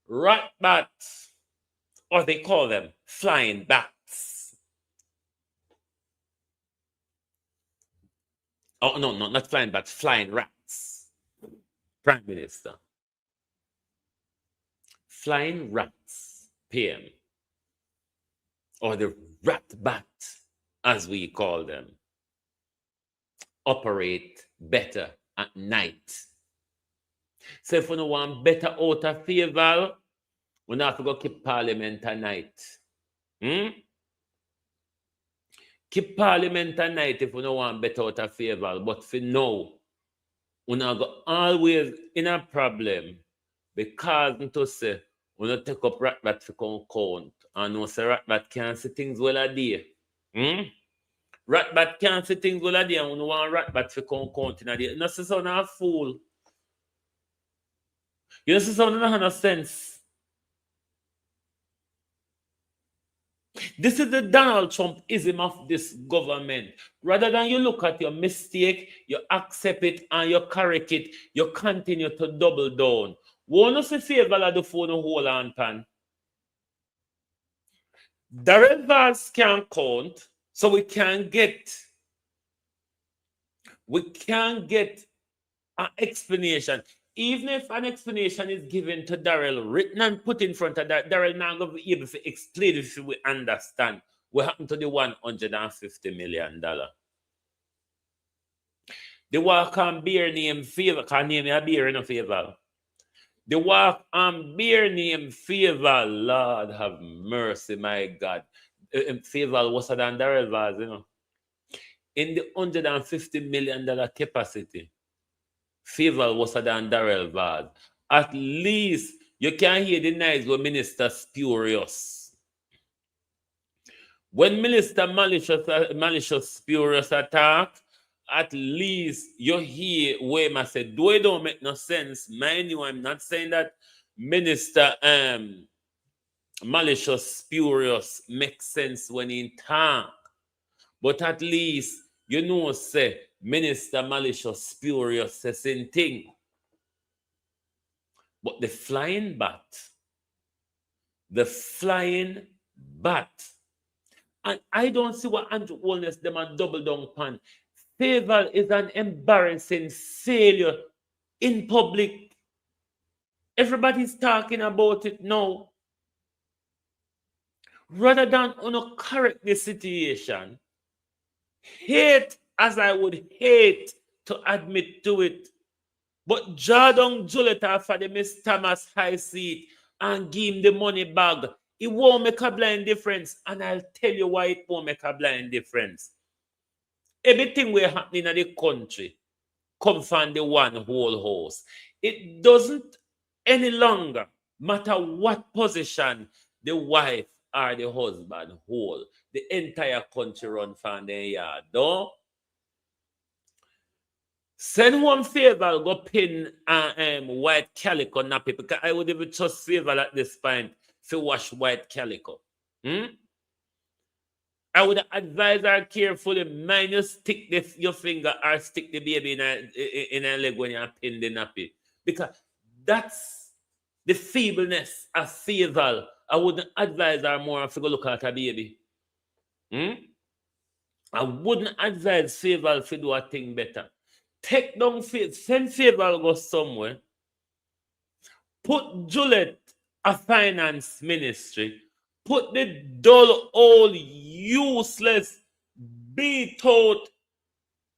Rat bat. Or they call them flying bats. Oh, no, not flying bats, flying rats. Prime Minister. Flying rats, PM. Or the rat bat, as we call them, operate better at night. So if we don't want better out of favor, we have to go keep parliament at night. Keep parliament at night if we don't want better out of favor. But for now, we not go always in a problem because to say we not take up rat bat for count and no say rat bat can't see things well a day. Rat bat can't see things well a day and we don't want rat bat for count in a day. You know, so not a fool. You know, so not have no sense. This is the Donald Trumpism of this government. Rather than you look at your mistake, you accept it and you correct it, you continue to double down. One of the favor of the phone hold on pan. Darrell Vaz can count, so we can get an explanation. Even if an explanation is given to Darrell, written and put in front of that, Darrell not going to be able to explain if we understand what happened to the $150 million. The walk on beer name favor, can name a beer in a favor. The walk on beer name favor, Lord have mercy, my God. Favor was than Darrell Vaz, you know. In the $150 million capacity, favor was than Darrell Vaz. At least you can hear the noise with Minister Spurious. When Minister Malicious Spurious attack, at least you hear where I said, though it don't make no sense. Mind you, I'm not saying that Minister Malicious Spurious makes sense when he talk. But at least you know say Minister Malicious Spurious says same thing. But the flying bat, and I don't see what Andrew Holness them a double down pan. Favor is an embarrassing failure in public. Everybody's talking about it now. Rather than correct the situation, hate as I would hate to admit to it, but Jordan Juleta for the Miss Thomas high seat and give him the money bag. It won't make a blind difference, and I'll tell you why it won't make a blind difference. Everything we're happening in the country come from the one whole house. It doesn't any longer matter what position the wife are the husband whole. The entire country run from their yard. Don't send home Favor go pin white calico nappy because I would even trust Favor at this point to wash white calico. Hmm? I would advise her carefully, mind you stick your finger or stick the baby in a leg when you pin the nappy. Because that's the feebleness of Favor. I wouldn't advise her more if you go look at her baby. Hmm? I wouldn't advise Favor to do a thing better. Take down faith, send Favor go somewhere. Put Juliet a finance ministry. Put the dull, old, useless, beat out,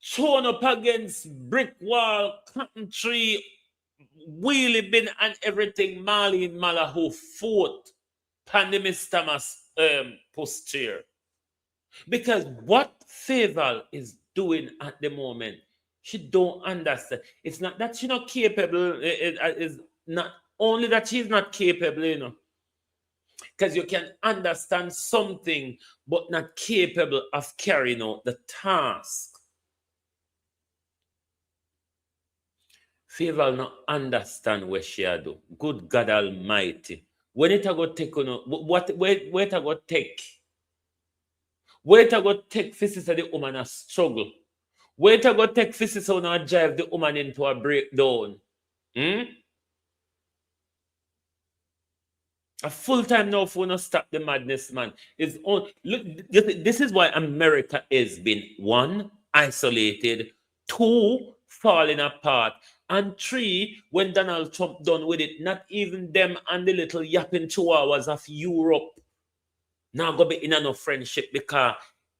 thrown up against brick wall, cotton tree, wheelie bin, and everything. Marlene Malahu foot, Pandemis Thomas posture. Because what Favor is doing at the moment, she don't understand. It's not that she's not capable. It's not only that she's not capable, you know. Because you can understand something, but not capable of carrying out the task. Favor not understand what she do. Good God Almighty. When it a go take, you know, where it a go take? Where it a go take physics of the woman a struggle? Where it a go take physics on a drive the woman into a breakdown? Hmm? A full time now for not stop the madness, man. Is on. Look, this is why America has been one, isolated, two, falling apart, and three, when Donald Trump done with it, not even them and the little yapping chihuahuas of Europe now go be in no friendship because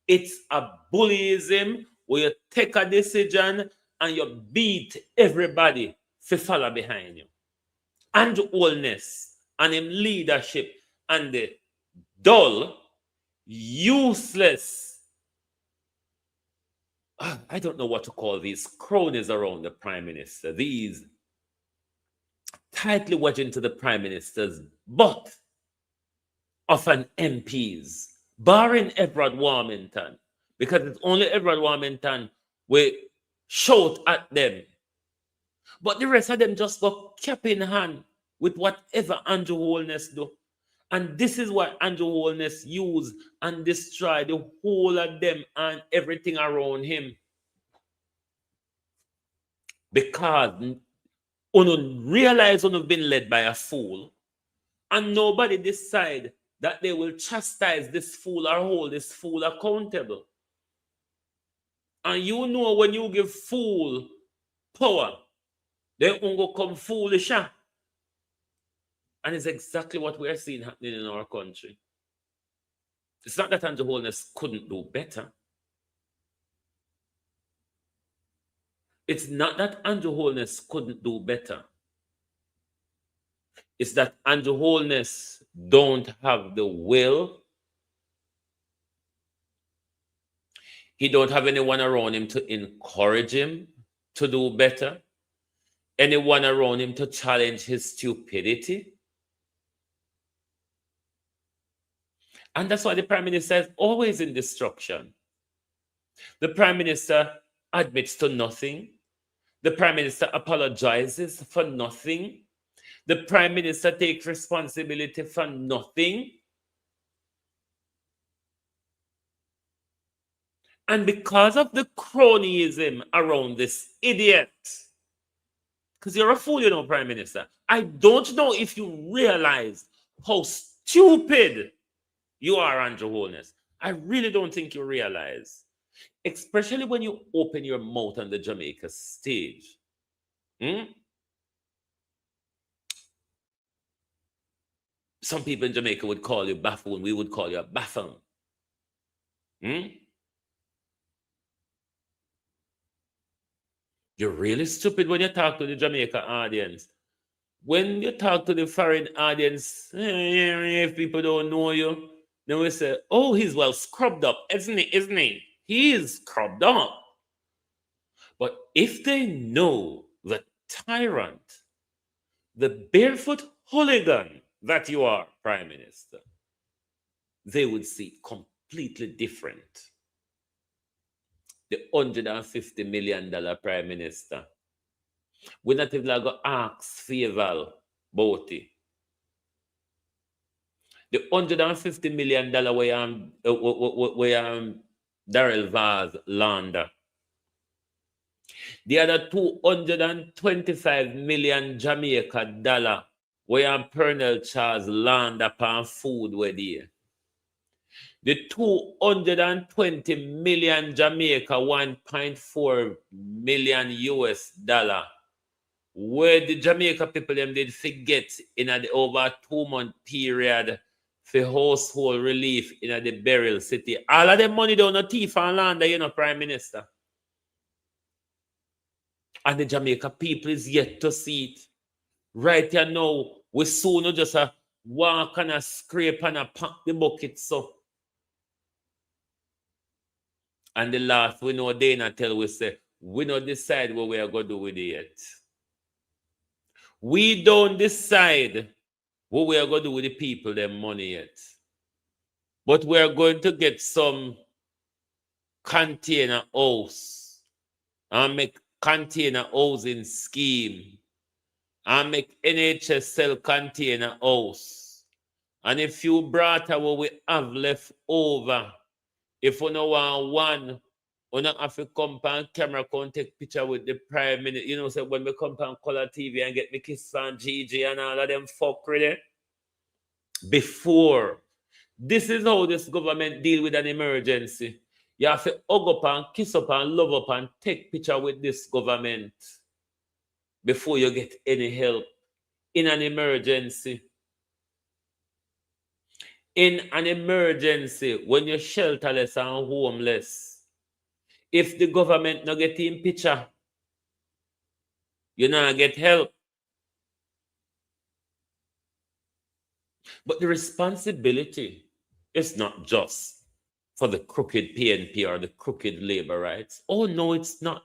it's a bullyism where you take a decision and you beat everybody to follow behind you. And Holness and him leadership and the dull, useless, I don't know what to call these cronies around the prime minister, these tightly wedged into the prime minister's butt of an MPs, barring Edward Warmington, because it's only Edward Warmington will shout at them. But the rest of them just go cap in hand with whatever Andrew Holness do. And this is what Andrew Holness use and destroy the whole of them and everything around him. Because you realize you've been led by a fool, and nobody decide that they will chastise this fool or hold this fool accountable. And you know when you give fool power, they won't go come foolish. And it's exactly what we are seeing happening in our country. It's not that Andrew Holness couldn't do better. It's not that Andrew Holness couldn't do better. It's that Andrew Holness don't have the will. He don't have anyone around him to encourage him to do better. Anyone around him to challenge his stupidity. And that's why the Prime Minister is always in destruction. The Prime Minister admits to nothing. The Prime Minister apologizes for nothing. The Prime Minister takes responsibility for nothing. And because of the cronyism around this idiot, because you're a fool, you know, Prime Minister, I don't know if you realize how stupid you are, Andrew Holness. I really don't think you realize. Especially when you open your mouth on the Jamaica stage. Some people in Jamaica would call you buffoon. We would call you a buffoon. You're really stupid when you talk to the Jamaica audience. When you talk to the foreign audience, if people don't know you, then we say, oh, he's well scrubbed up, isn't he? He is scrubbed up. But if they know the tyrant, the barefoot hooligan that you are, Prime Minister, they would see it completely different. The $150 million Prime Minister. We're not even going to ask favor about it. The $150 million where Darrell Vaz launder. The other $225 million Jamaica dollar where Pernell Charles land upon food where there. The 220 million Jamaica 1.4 million US dollar where the Jamaica people them did forget in the over 2-month period for household relief in the burial city. All of them money down the thief and land, Prime Minister. And the Jamaica people is yet to see it. Right here now, we soon just walk and scrape and pack the bucket so. And the last, we know Dana tell we say, we don't decide what we are going to do with it yet. We don't decide what we are going to do with the people, their money yet. But we are going to get some container house and make container housing scheme and make NHS sell container house. And if you brought what we have left over, if you know one, you don't have to come on camera, come take picture with the Prime Minister. So when we come on Color TV and get me kiss on Gigi and all of them fuck ready. Before. This is how this government deal with an emergency. You have to hug up and kiss up and love up and take picture with this government before you get any help in an emergency. In an emergency, when you're shelterless and homeless, if the government not get in picture, you not get help. But the responsibility is not just for the crooked PNP or the crooked labor rights. Oh, no, it's not.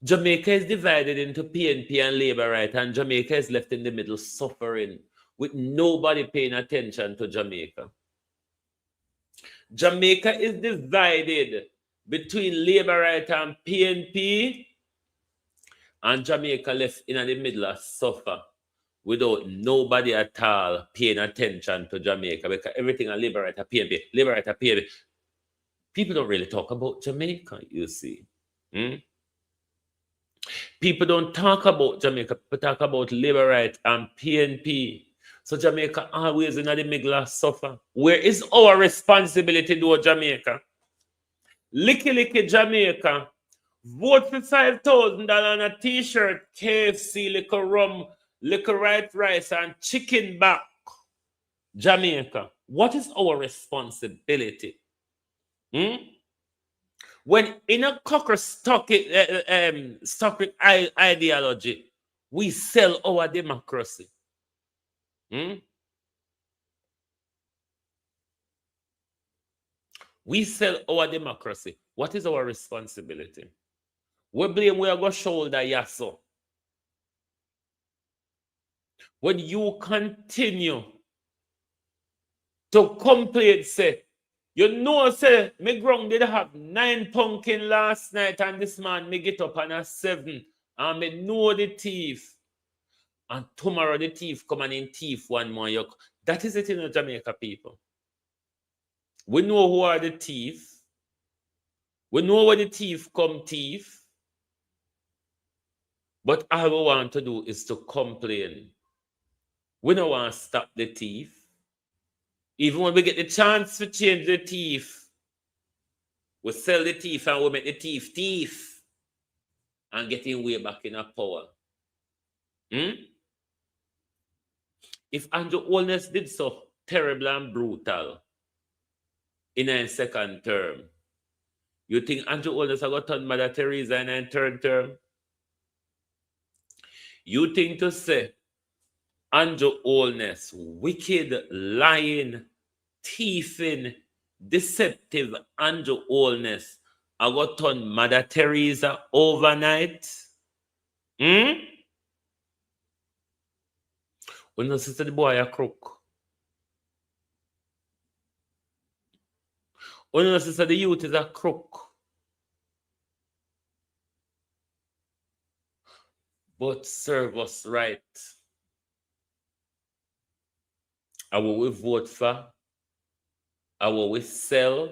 Jamaica is divided into PNP and labor rights, and Jamaica is left in the middle suffering with nobody paying attention to Jamaica. Jamaica is divided between labor rights and PNP, and Jamaica left in the middle of suffer without nobody at all paying attention to Jamaica, because everything on labor right at PNP, labor right at PNP. People don't really talk about Jamaica, you see. People don't talk about Jamaica, people talk about labor right and PNP. So Jamaica always in the middle of suffer. Where is our responsibility to Jamaica? Licky Jamaica. Vote for $5,000 on a t-shirt, KFC, liquor rum, liquor right rice, and chicken back. Jamaica. What is our responsibility? When in a cocker stock ideology, we sell our democracy. We sell our democracy. What is our responsibility? We blame we are going to shoulder yasso. When you continue to complain, say, say, me ground did have 9 pumpkin last night, and this man me get up on a 7, and me know the thief. And tomorrow the thief come and in thief one more. That is it in the Jamaica people. We know who are the thief. We know where the thief come thief. But all we want to do is to complain. We don't want to stop the thief. Even when we get the chance to change the thief, we sell the thief and we make the thief and get him way back in our power. If Andrew Holness did so terrible and brutal in a second term, you think Andrew Holness has got on Mother Teresa in a third term? You think to say Andrew Holness, wicked, lying, thieving, deceptive Andrew Holness, I got on Mother Teresa overnight? When you see the boy a crook, When you say the youth is a crook. But serve us right. How we vote for, how we sell,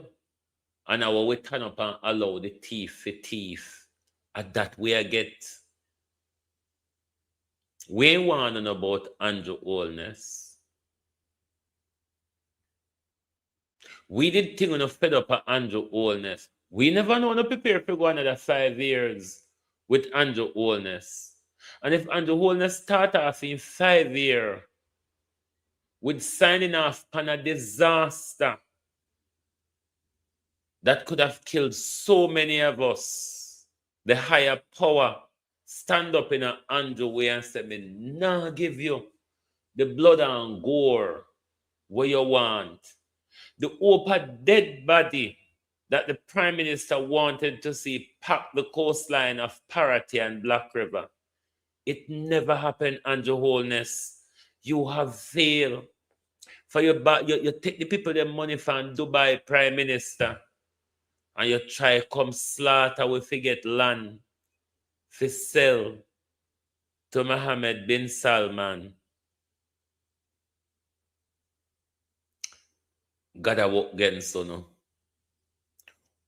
and how we turn up and allow the thief to thief. And that we get. We ain't want to know about Andrew Holness. We did think on fed up at Andrew Holness. We never know to prepare for go another 5 years with Andrew Holness. And if Andrew Holness start off in 5 years with signing off on a disaster that could have killed so many of us, the higher power stand up in an Andrew way and say, me nah give you the blood and gore where you want. The open dead body that the Prime Minister wanted to see pack the coastline of Paraty and Black River. It never happened, Andrew Holness. You have failed. For your you take the people their money from Dubai Prime Minister and you try come slaughter we forget land for sell to Mohammed bin Salman. God a work against you no.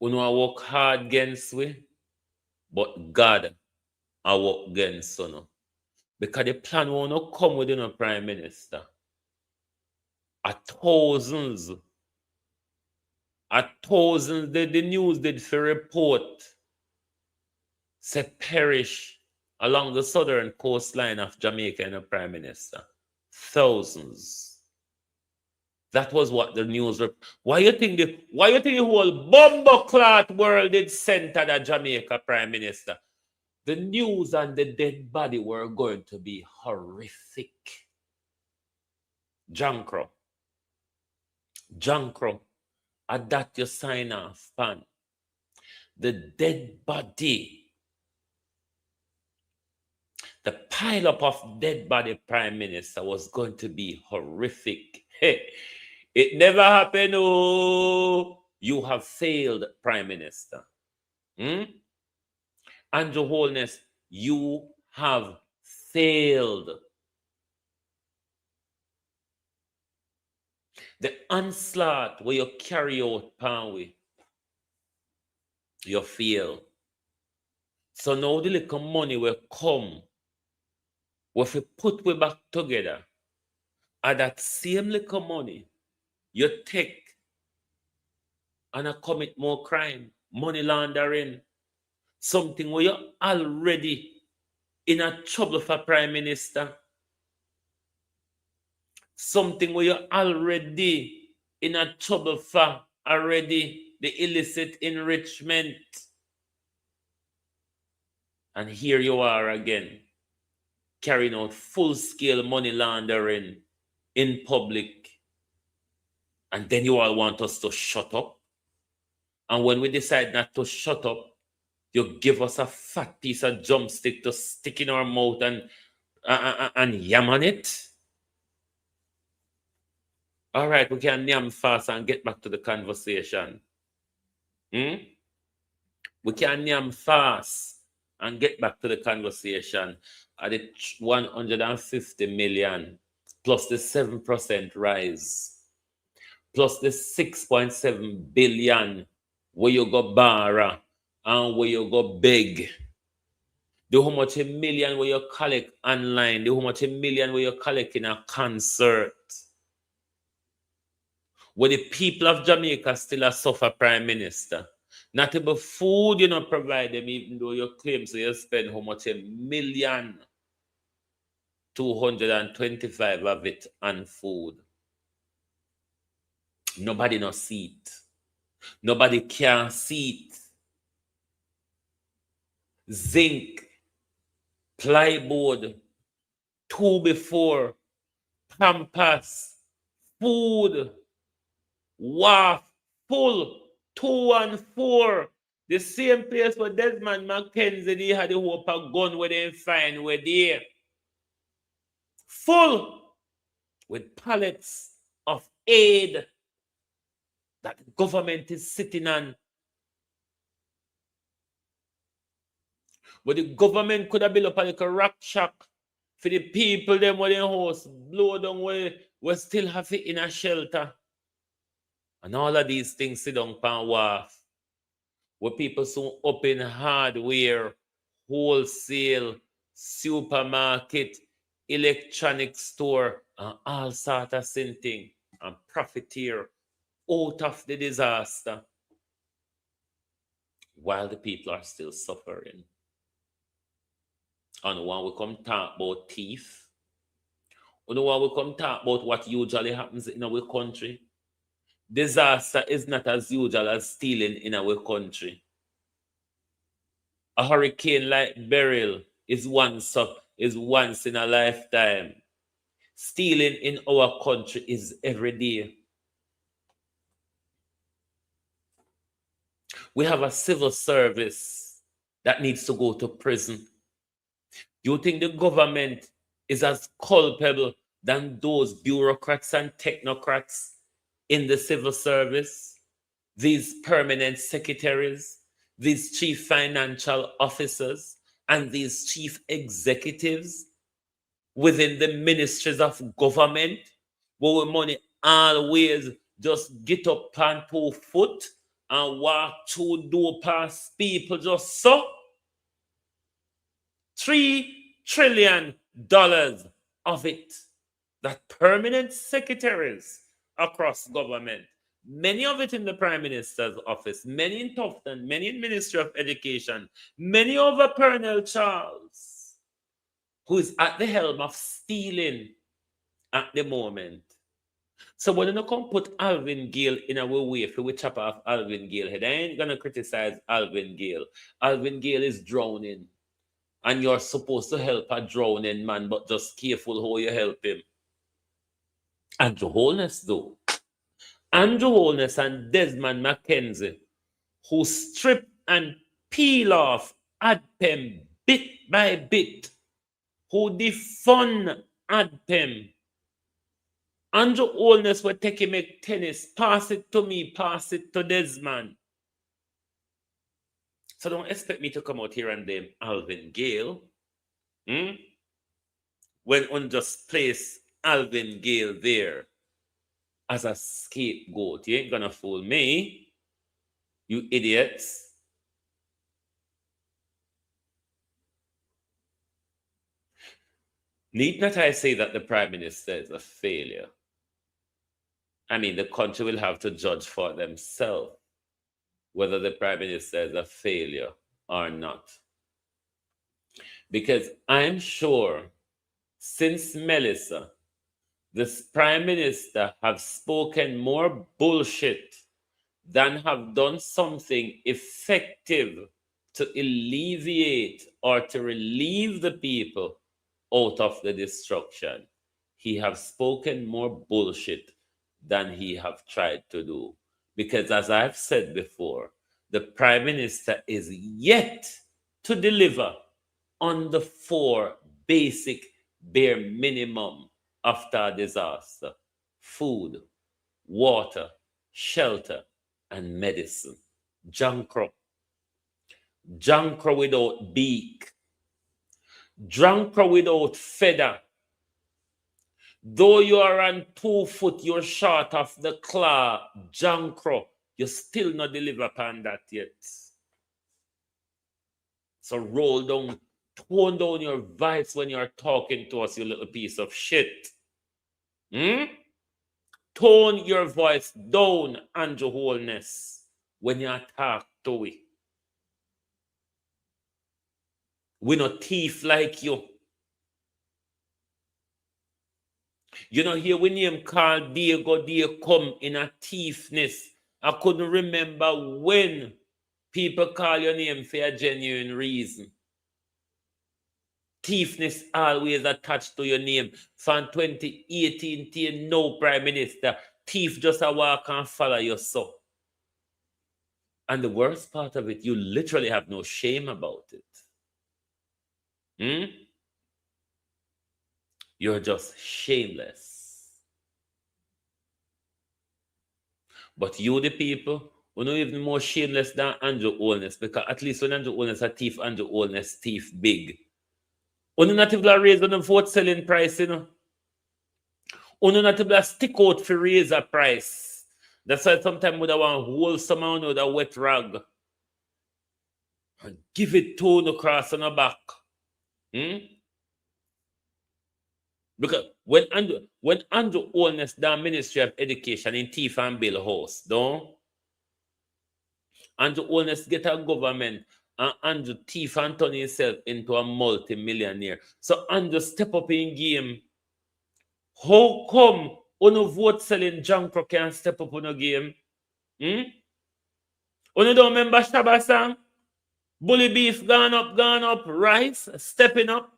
You a work hard against we, but God a work against you no. Because the plan will not come within a Prime Minister. Thousands, the news did for report say perish along the southern coastline of Jamaica and a Prime Minister. Thousands. That was what the news. Why you think the whole bumbo clot world did center the Jamaica Prime Minister? The news and the dead body were going to be horrific. Jankro, at that you sign off pan. The dead body, the pile up of dead body Prime Minister was going to be horrific. Hey, it never happened. Oh, you have failed, Prime Minister. Andrew Holness, you have failed. The onslaught where you carry out Panwe, you fail. So now the little money will come. If you put we back together, and that same little money, you take and I commit more crime, money laundering, something where you're already in a trouble for Prime Minister, something where you're already in a trouble for already the illicit enrichment. And here you are again, carrying out full-scale money laundering in public. And then you all want us to shut up. And when we decide not to shut up, you give us a fat piece of drumstick to stick in our mouth and yam on it. All right, we can yam fast and get back to the conversation. We can yam fast and get back to the conversation at the 150 million plus the 7% rise plus the 6.7 billion where you go borrow and where you go beg. The how much a million where you collect online, the how much a million where you collect in a concert. Where the people of Jamaica still suffer Prime Minister. Not even food you don't provide them, even though you claim so you spend how much $1,225,000 of it on food. Nobody no see it. Nobody can see it. Zinc, plywood, 2 before, Pampers, food, WAF, full, 2 and 4. The same place where Desmond McKenzie they had the hope of gun where they find where there. Full with pallets of aid. that the government is sitting on. But the government could have built up a little rock shack for the people them where they house blow down where we still have it in a shelter. And all of these things sit down pan wharf. Where people soon open hardware, wholesale, supermarket, electronic store, and all sort of thing and profiteer out of the disaster while the people are still suffering. And when we come talk about thief, when we come talk about what usually happens in our country, disaster is not as usual as stealing in our country. A hurricane like Beryl is once in a lifetime. Stealing in our country is every day. We have a civil service that needs to go to prison. You think the government is as culpable than those bureaucrats and technocrats in the civil service? These permanent secretaries, these chief financial officers, and these chief executives within the ministries of government, where money always just get up and 2 foot and walk through door past people just so. $3 trillion of it, that permanent secretaries across government, many of it in the Prime Minister's office, many in Tufton, many in Ministry of Education, many over Colonel Charles, who is at the helm of stealing at the moment. So when you come put Alvin Gale in our way, if we chop off Alvin Gale head, I ain't gonna criticize Alvin Gale. Alvin Gale is drowning. And you're supposed to help a drowning man, but just careful how you help him. Andrew Holness, though. Andrew Holness and Desmond Mackenzie, who strip and peel off ADPEM bit by bit, who defund ADPEM. Andrew Holness will take him a tennis, pass it to me, pass it to Desmond. So don't expect me to come out here and name Alvin Gale. When one just place Alvin Gale there as a scapegoat. You ain't gonna fool me, you idiots. Need not I say that the Prime Minister is a failure? I mean, the country will have to judge for themselves whether the Prime Minister is a failure or not. Because I'm sure since Melissa, this Prime Minister have spoken more bullshit than have done something effective to alleviate or to relieve the people out of the destruction. He have spoken more bullshit than he have tried to do. Because as I've said before, the Prime Minister is yet to deliver on the 4 basic bare minimum after a disaster: food, water, shelter, and medicine. Jankro. Jankro without beak. Jankro without feather. Though you are on 2 foot, you're short of the claw, Jankro, you still not deliver upon that yet. So roll down, tone down your voice when you're talking to us, you little piece of shit. Tone your voice down, Andrew Holness, when you talk to we. We not thief like you. You know, here we name called Diego come in a thiefness. I couldn't remember when people call your name for a genuine reason. Thiefness always attached to your name. From 2018 till no Prime Minister, thief just a walk and follow you so. And the worst part of it, you literally have no shame about it. You're just shameless. But you, the people, who know even more shameless than Andrew Holness, because at least when Andrew Holness a thief, Andrew Holness thief big. Uno not even raise on the vote selling price, you know. Uno not even stick out for raise a price. That's why sometimes we want hold someone with a wet rag and give it to the cross on the back. Because when Andrew Holness done Ministry of Education in Thief and Bill House, don't Andrew Holness get a government and Andrew thief and turn himself into a multi-millionaire. So Andrew step up in game. How come uno vote selling junk can step up on a game? Uno don't remember Shabba song? Bully beef gone up, rice stepping up.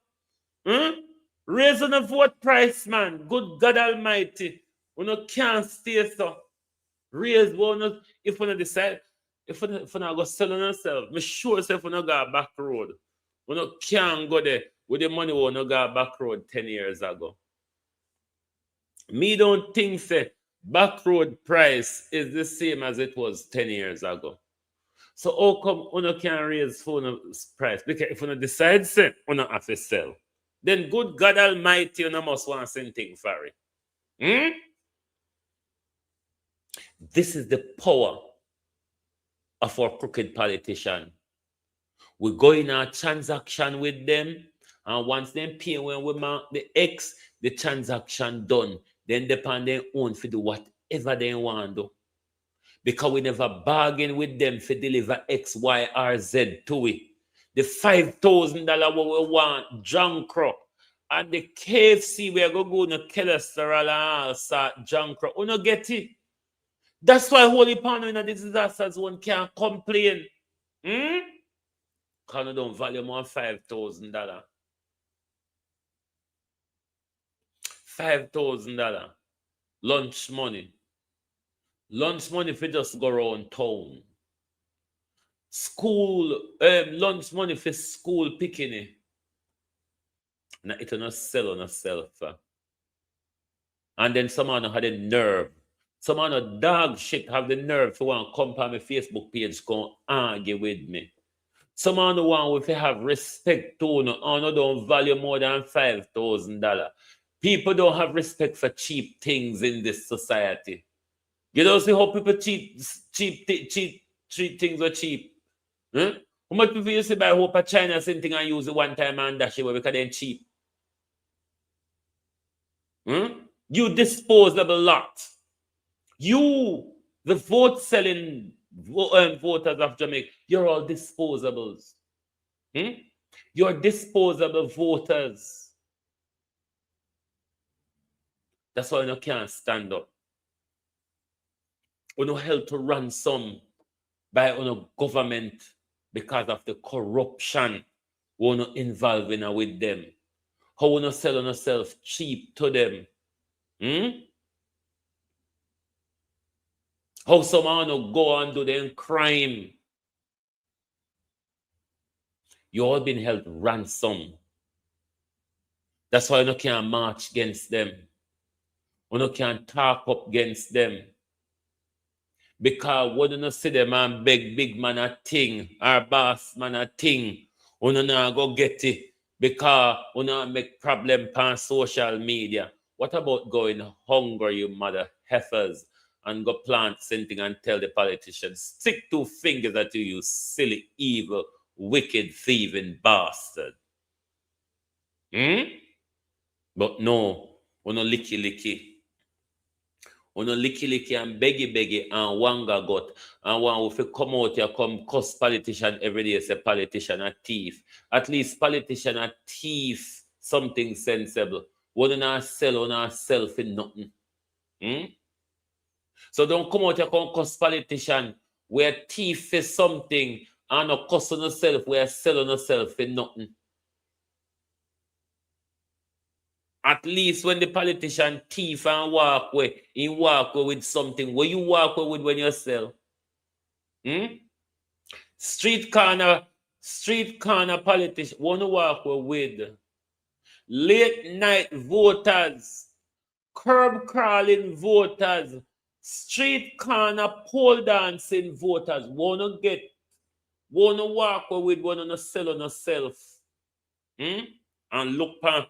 Raise on the vote price, man. Good God Almighty. Uno can't stay so. Raise one if we decide, if we not go sell on ourselves. Me sure if we not go back road. We not can't go there with the money we not go back road 10 years ago. Me don't think say back road price is the same as it was 10 years ago. So how come we not can raise phone price? Because if we not decide say we not have to sell, then good God Almighty, you must want something for it. This is the power of our crooked politician. We go in a transaction with them, and once they pay when we mark the X, the transaction done. Then depend their own for do whatever they want to do. Because we never bargain with them for deliver X, Y, or Z to it. The $5,000 what we want, junk crop, and the KFC we are going to go no cholesterol and all sort junk crop. We don't get it. That's why Holy Pano in a disaster zone can't complain. Because we don't value more $5,000. $5,000 lunch money. Lunch money for just go around town. School lunch money for school picking. Now it not sell on herself. And then someone had the nerve. Someone a dog shit have the nerve to want to come on my Facebook page go argue with me. Someone who want to have respect to no and don't value more than $5,000. People don't have respect for cheap things in this society. You don't see how people cheap things are cheap. How much people you see buy hope of China same thing and use it one time and dash it away because they're cheap? You disposable lot. You, the vote selling voters of Jamaica, you're all disposables. You're disposable voters. That's why you can't stand up. We no help to ransom by a government because of the corruption we no involved in with them. How we no sell on ourselves cheap to them. How someone no go and do them crime. You all been held ransom. That's why you no can't march against them. You no can't talk up against them. Because when you no see them and beg big man a thing, or boss man a thing, you no now go get it because you no make problem on social media. What about going hungry, you mother heifers, and go plant something and tell the politicians, stick two fingers at you, you silly, evil, wicked, thieving bastard. But no, you no licky. Uno licky and beggy and wanga got and one if you come out here come cuss politician every day say politician a thief. At least politician a thief something sensible. One not sell for nothing. So don't come out here come cuss politician where thief is something and no cuss on yourself where sell on yourself for nothing. At least when the politician thief and walk away, he walk away with something. What you walk away with when you sell? Street corner politician, want to walk away with late night voters, curb crawling voters, Street corner pole dancing voters wanna walk with wanna sell on yourself. And look pan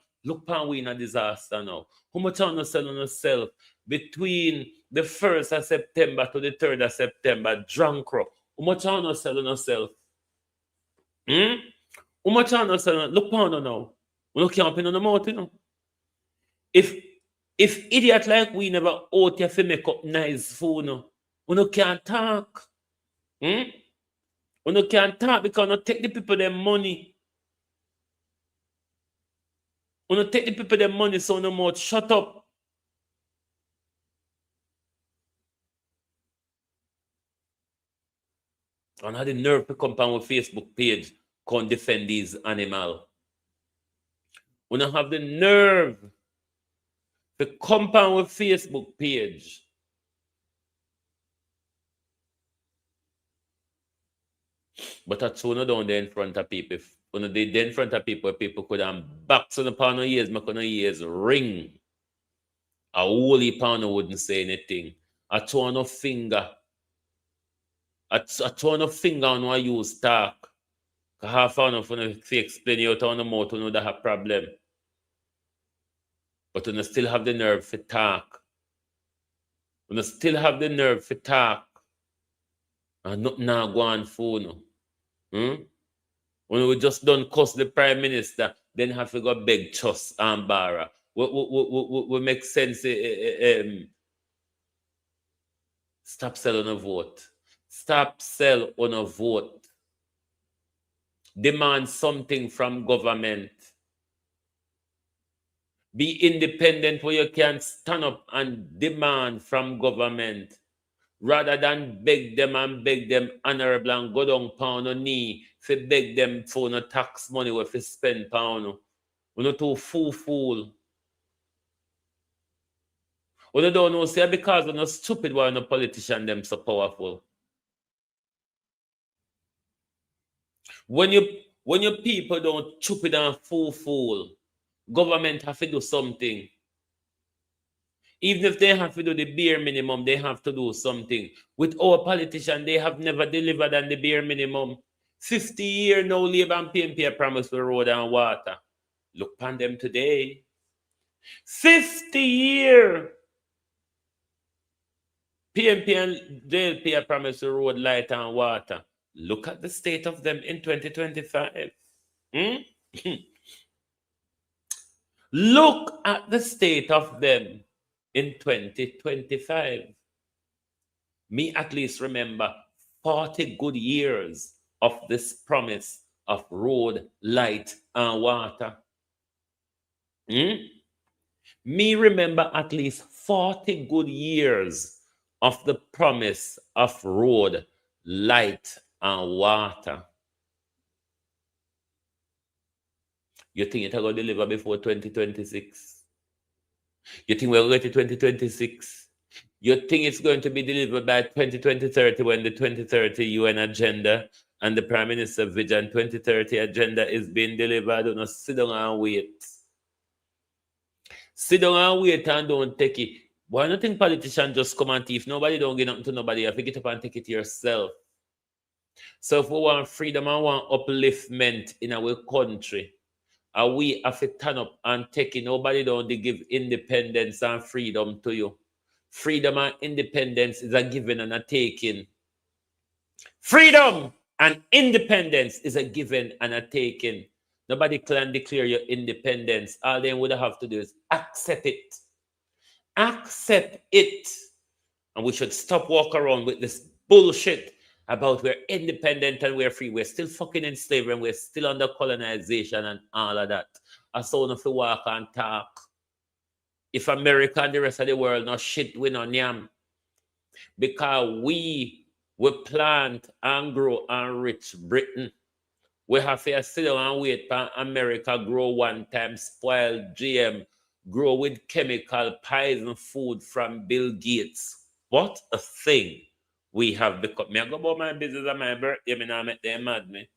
we in a disaster now. How much on sell on yourself between the 1st of September to the 3rd of September, drunk rock. How much on sell on yourself? How much on sell? Look pan now. We no can't pin on the mouth, you know. If idiot like we never out here to make up nice food, no, we no can't talk. We no can't talk because no take the people their money. We no take the people their money, so no more shut up. And had the nerve to come on our Facebook page, can't defend these animals. We don't have the nerve to come on our Facebook page. But that's one down there in front of people. If when they in front of people, people could have box on the pound of years, make on ears ring. A holy pound wouldn't say anything. A turn of finger. A turn of finger on what you talk. Half an hour for to explain you out on the mouth to know that have problem. But you still have the nerve to talk. You still have the nerve to talk. And nothing now go on phone. When we just done cuss the Prime Minister, then have to go beg Chus and Barra. We make sense. Stop selling a vote. Stop sell on a vote. Demand something from government. Be independent where you can stand up and demand from government. Rather than beg them honorable and go down pound on knee to beg them for no tax money where to spend pound. We're not too fool. We don't know, say because we're not stupid why no politician them so powerful. When your people don't stupid and fool, government have to do something. Even if they have to do the bare minimum, they have to do something. With our politicians, they have never delivered on the bare minimum. 50 years now, Labour and PNP promised for road and water. Look upon them today. 50 years. PNP and JLP promised for road, light and water. Look at the state of them in 2025. Look at the state of them in 2025. Me at least remember 40 good years of this promise of road, light, and water. Me remember at least 40 good years of the promise of road, light, and water. You think it's going to deliver before 2026? You think we're going to 2026? You think it's going to be delivered by 2030 when the 2030 UN agenda and the Prime Minister's Vision 2030 agenda is being delivered? Don't sit down and wait. Sit down and wait and don't take it. Why not think politicians just come and thief? Nobody don't get nothing to nobody. You have to get up and take it yourself. So if we want freedom and want upliftment in our country, and we have to turn up and take it. Nobody don't give independence and freedom to you. Freedom and independence is a giving and a taking. Freedom and independence is a giving and a taking. Nobody can declare your independence. All they would have to do is accept it. Accept it. And we should stop walking around with this bullshit about we're independent and we're free. We're still fucking in slavery and we're still under colonization and all of that. I saw enough to walk and talk. If America and the rest of the world no shit, we no yam. Because we plant and grow and rich Britain. We have to sit down and wait for America grow one time, spoil GM, grow with chemical poison food from Bill Gates. What a thing. We have become. Me I go about my business and my birthday. Me not make them mad me.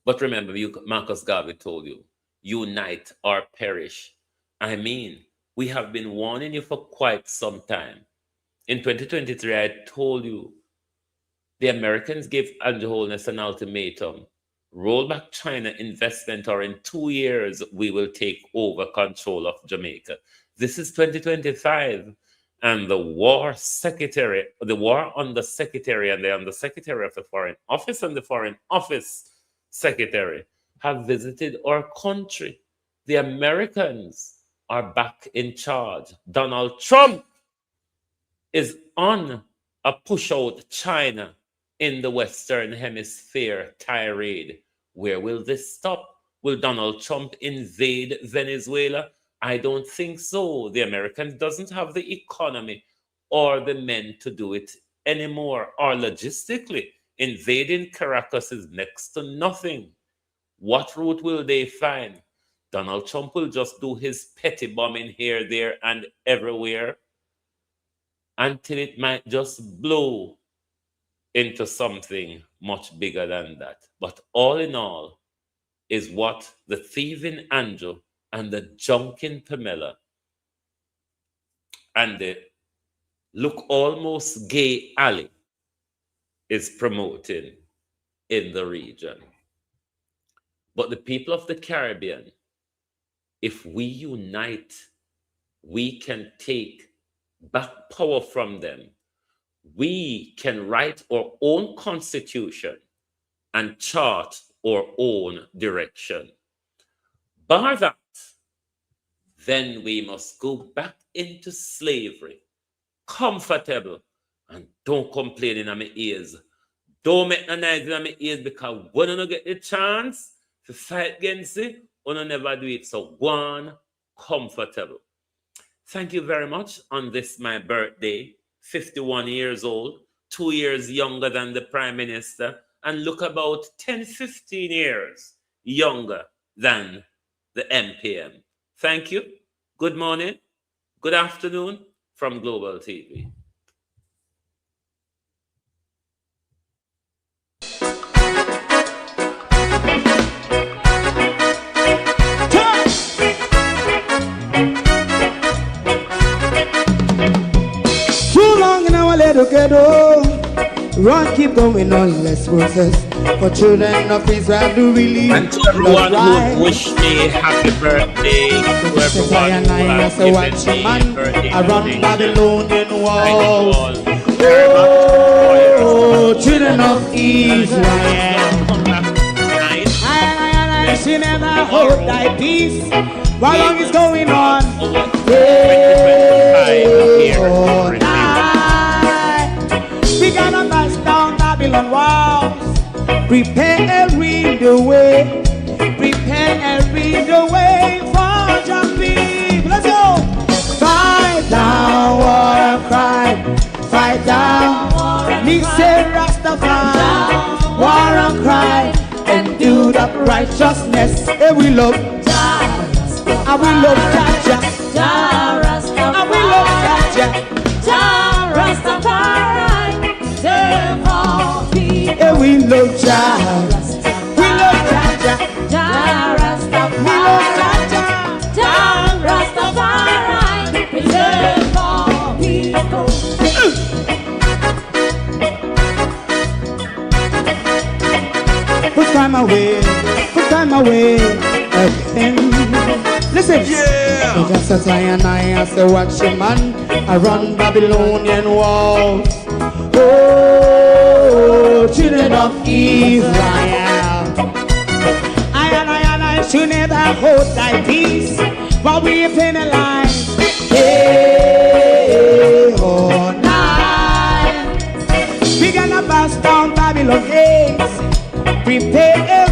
But remember, Marcus Garvey told you, unite or perish. I mean, We have been warning you for quite some time. In 2023, I told you the Americans gave Andrew Holness an ultimatum. Roll back China investment, or in 2 years, we will take over control of Jamaica. This is 2025, and the war undersecretary and the undersecretary of the Foreign Office and the Foreign Office secretary have visited our country. The Americans are back in charge. Donald Trump is on a push out China in the Western Hemisphere tirade. Where will this stop? Will Donald Trump invade Venezuela? I don't think so. The Americans doesn't have the economy or the men to do it anymore. Or logistically, invading Caracas is next to nothing. What route will they find? Donald Trump will just do his petty bombing here, there, and everywhere until it might just blow into something much bigger than that. But all in all is what the thieving Andrew and the junking Pamela and the look almost gay Ali is promoting in the region. But the people of the Caribbean, if we unite, we can take back power from them. We can write our own constitution and chart our own direction. Bar that, then we must go back into slavery, comfortable, and don't complain in my ears. Don't make no noise in my ears, because when you get the chance to fight against it, you never do it. So go on, comfortable. Thank you very much on this my birthday. 51 years old, 2 years younger than the Prime Minister, and look about 10, 15 years younger than the MPM. Thank you. Good morning. Good afternoon from Global TV. Ghetto, run, keep going on, let's process. For children of Israel do really and to everyone who wished me happy birthday, to everyone who has given me birthday around Babylonian walls. Oh, children of Israel, I should never hold thy peace. How long is going on? We gotta bust down Babylon walls. Prepare the way. Prepare the way for your people. Let's go. Fight down, war and cry. Fight down. Me say Rastafari. War and cry. And do that righteousness. And we love Jah. And we love Jah. And we love Jah. Rastafari. And we love Jah. We love Jah. Jah Rastafari. We love Jah. Jah Rastafari. Preserve our people. Put time away again. Listen. Yeah. Just as I as a watching man, I run Babylonian walls. Oh, children of Israel, I should never hold thy peace while we penalize. Hey, oh, night. We gonna bust down Babylon gates. Prepare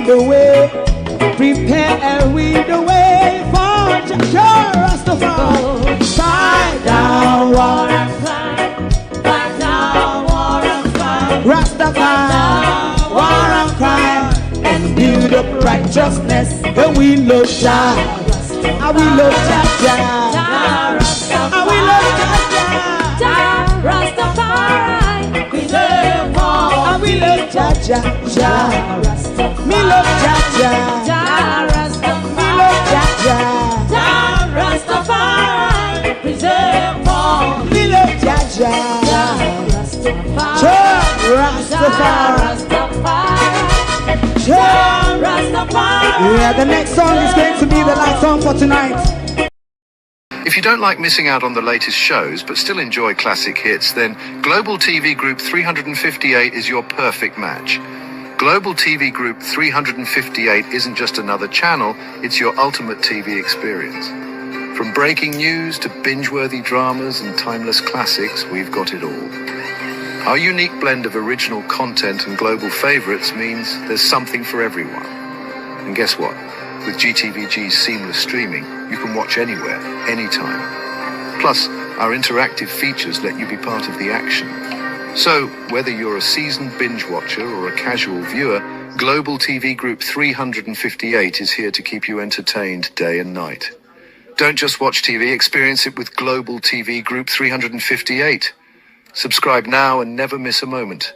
the way. Prepare the way for Jah Rastafari. Fight down, war and cry. Rastafari, war and cry, and build up righteousness. And we love Jah, and we love Jah, and we love Jah, Rastafari. We love all, and we love Jah, me love Jah, me love Jah, Rastafari. Yeah, the next song is going to be the last song for tonight. If you don't like missing out on the latest shows but still enjoy classic hits, then Global TV Group 358 is your perfect match. Global TV Group 358 isn't just another channel, it's your ultimate TV experience. From breaking news to binge-worthy dramas and timeless classics, we've got it all. Our unique blend of original content and global favorites means there's something for everyone. And guess what? With GTVG's seamless streaming, you can watch anywhere, anytime. Plus, our interactive features let you be part of the action. So, whether you're a seasoned binge watcher or a casual viewer, Global TV Group 358 is here to keep you entertained day and night. Don't just watch TV, experience it with Global TV Group 358. Subscribe now and never miss a moment.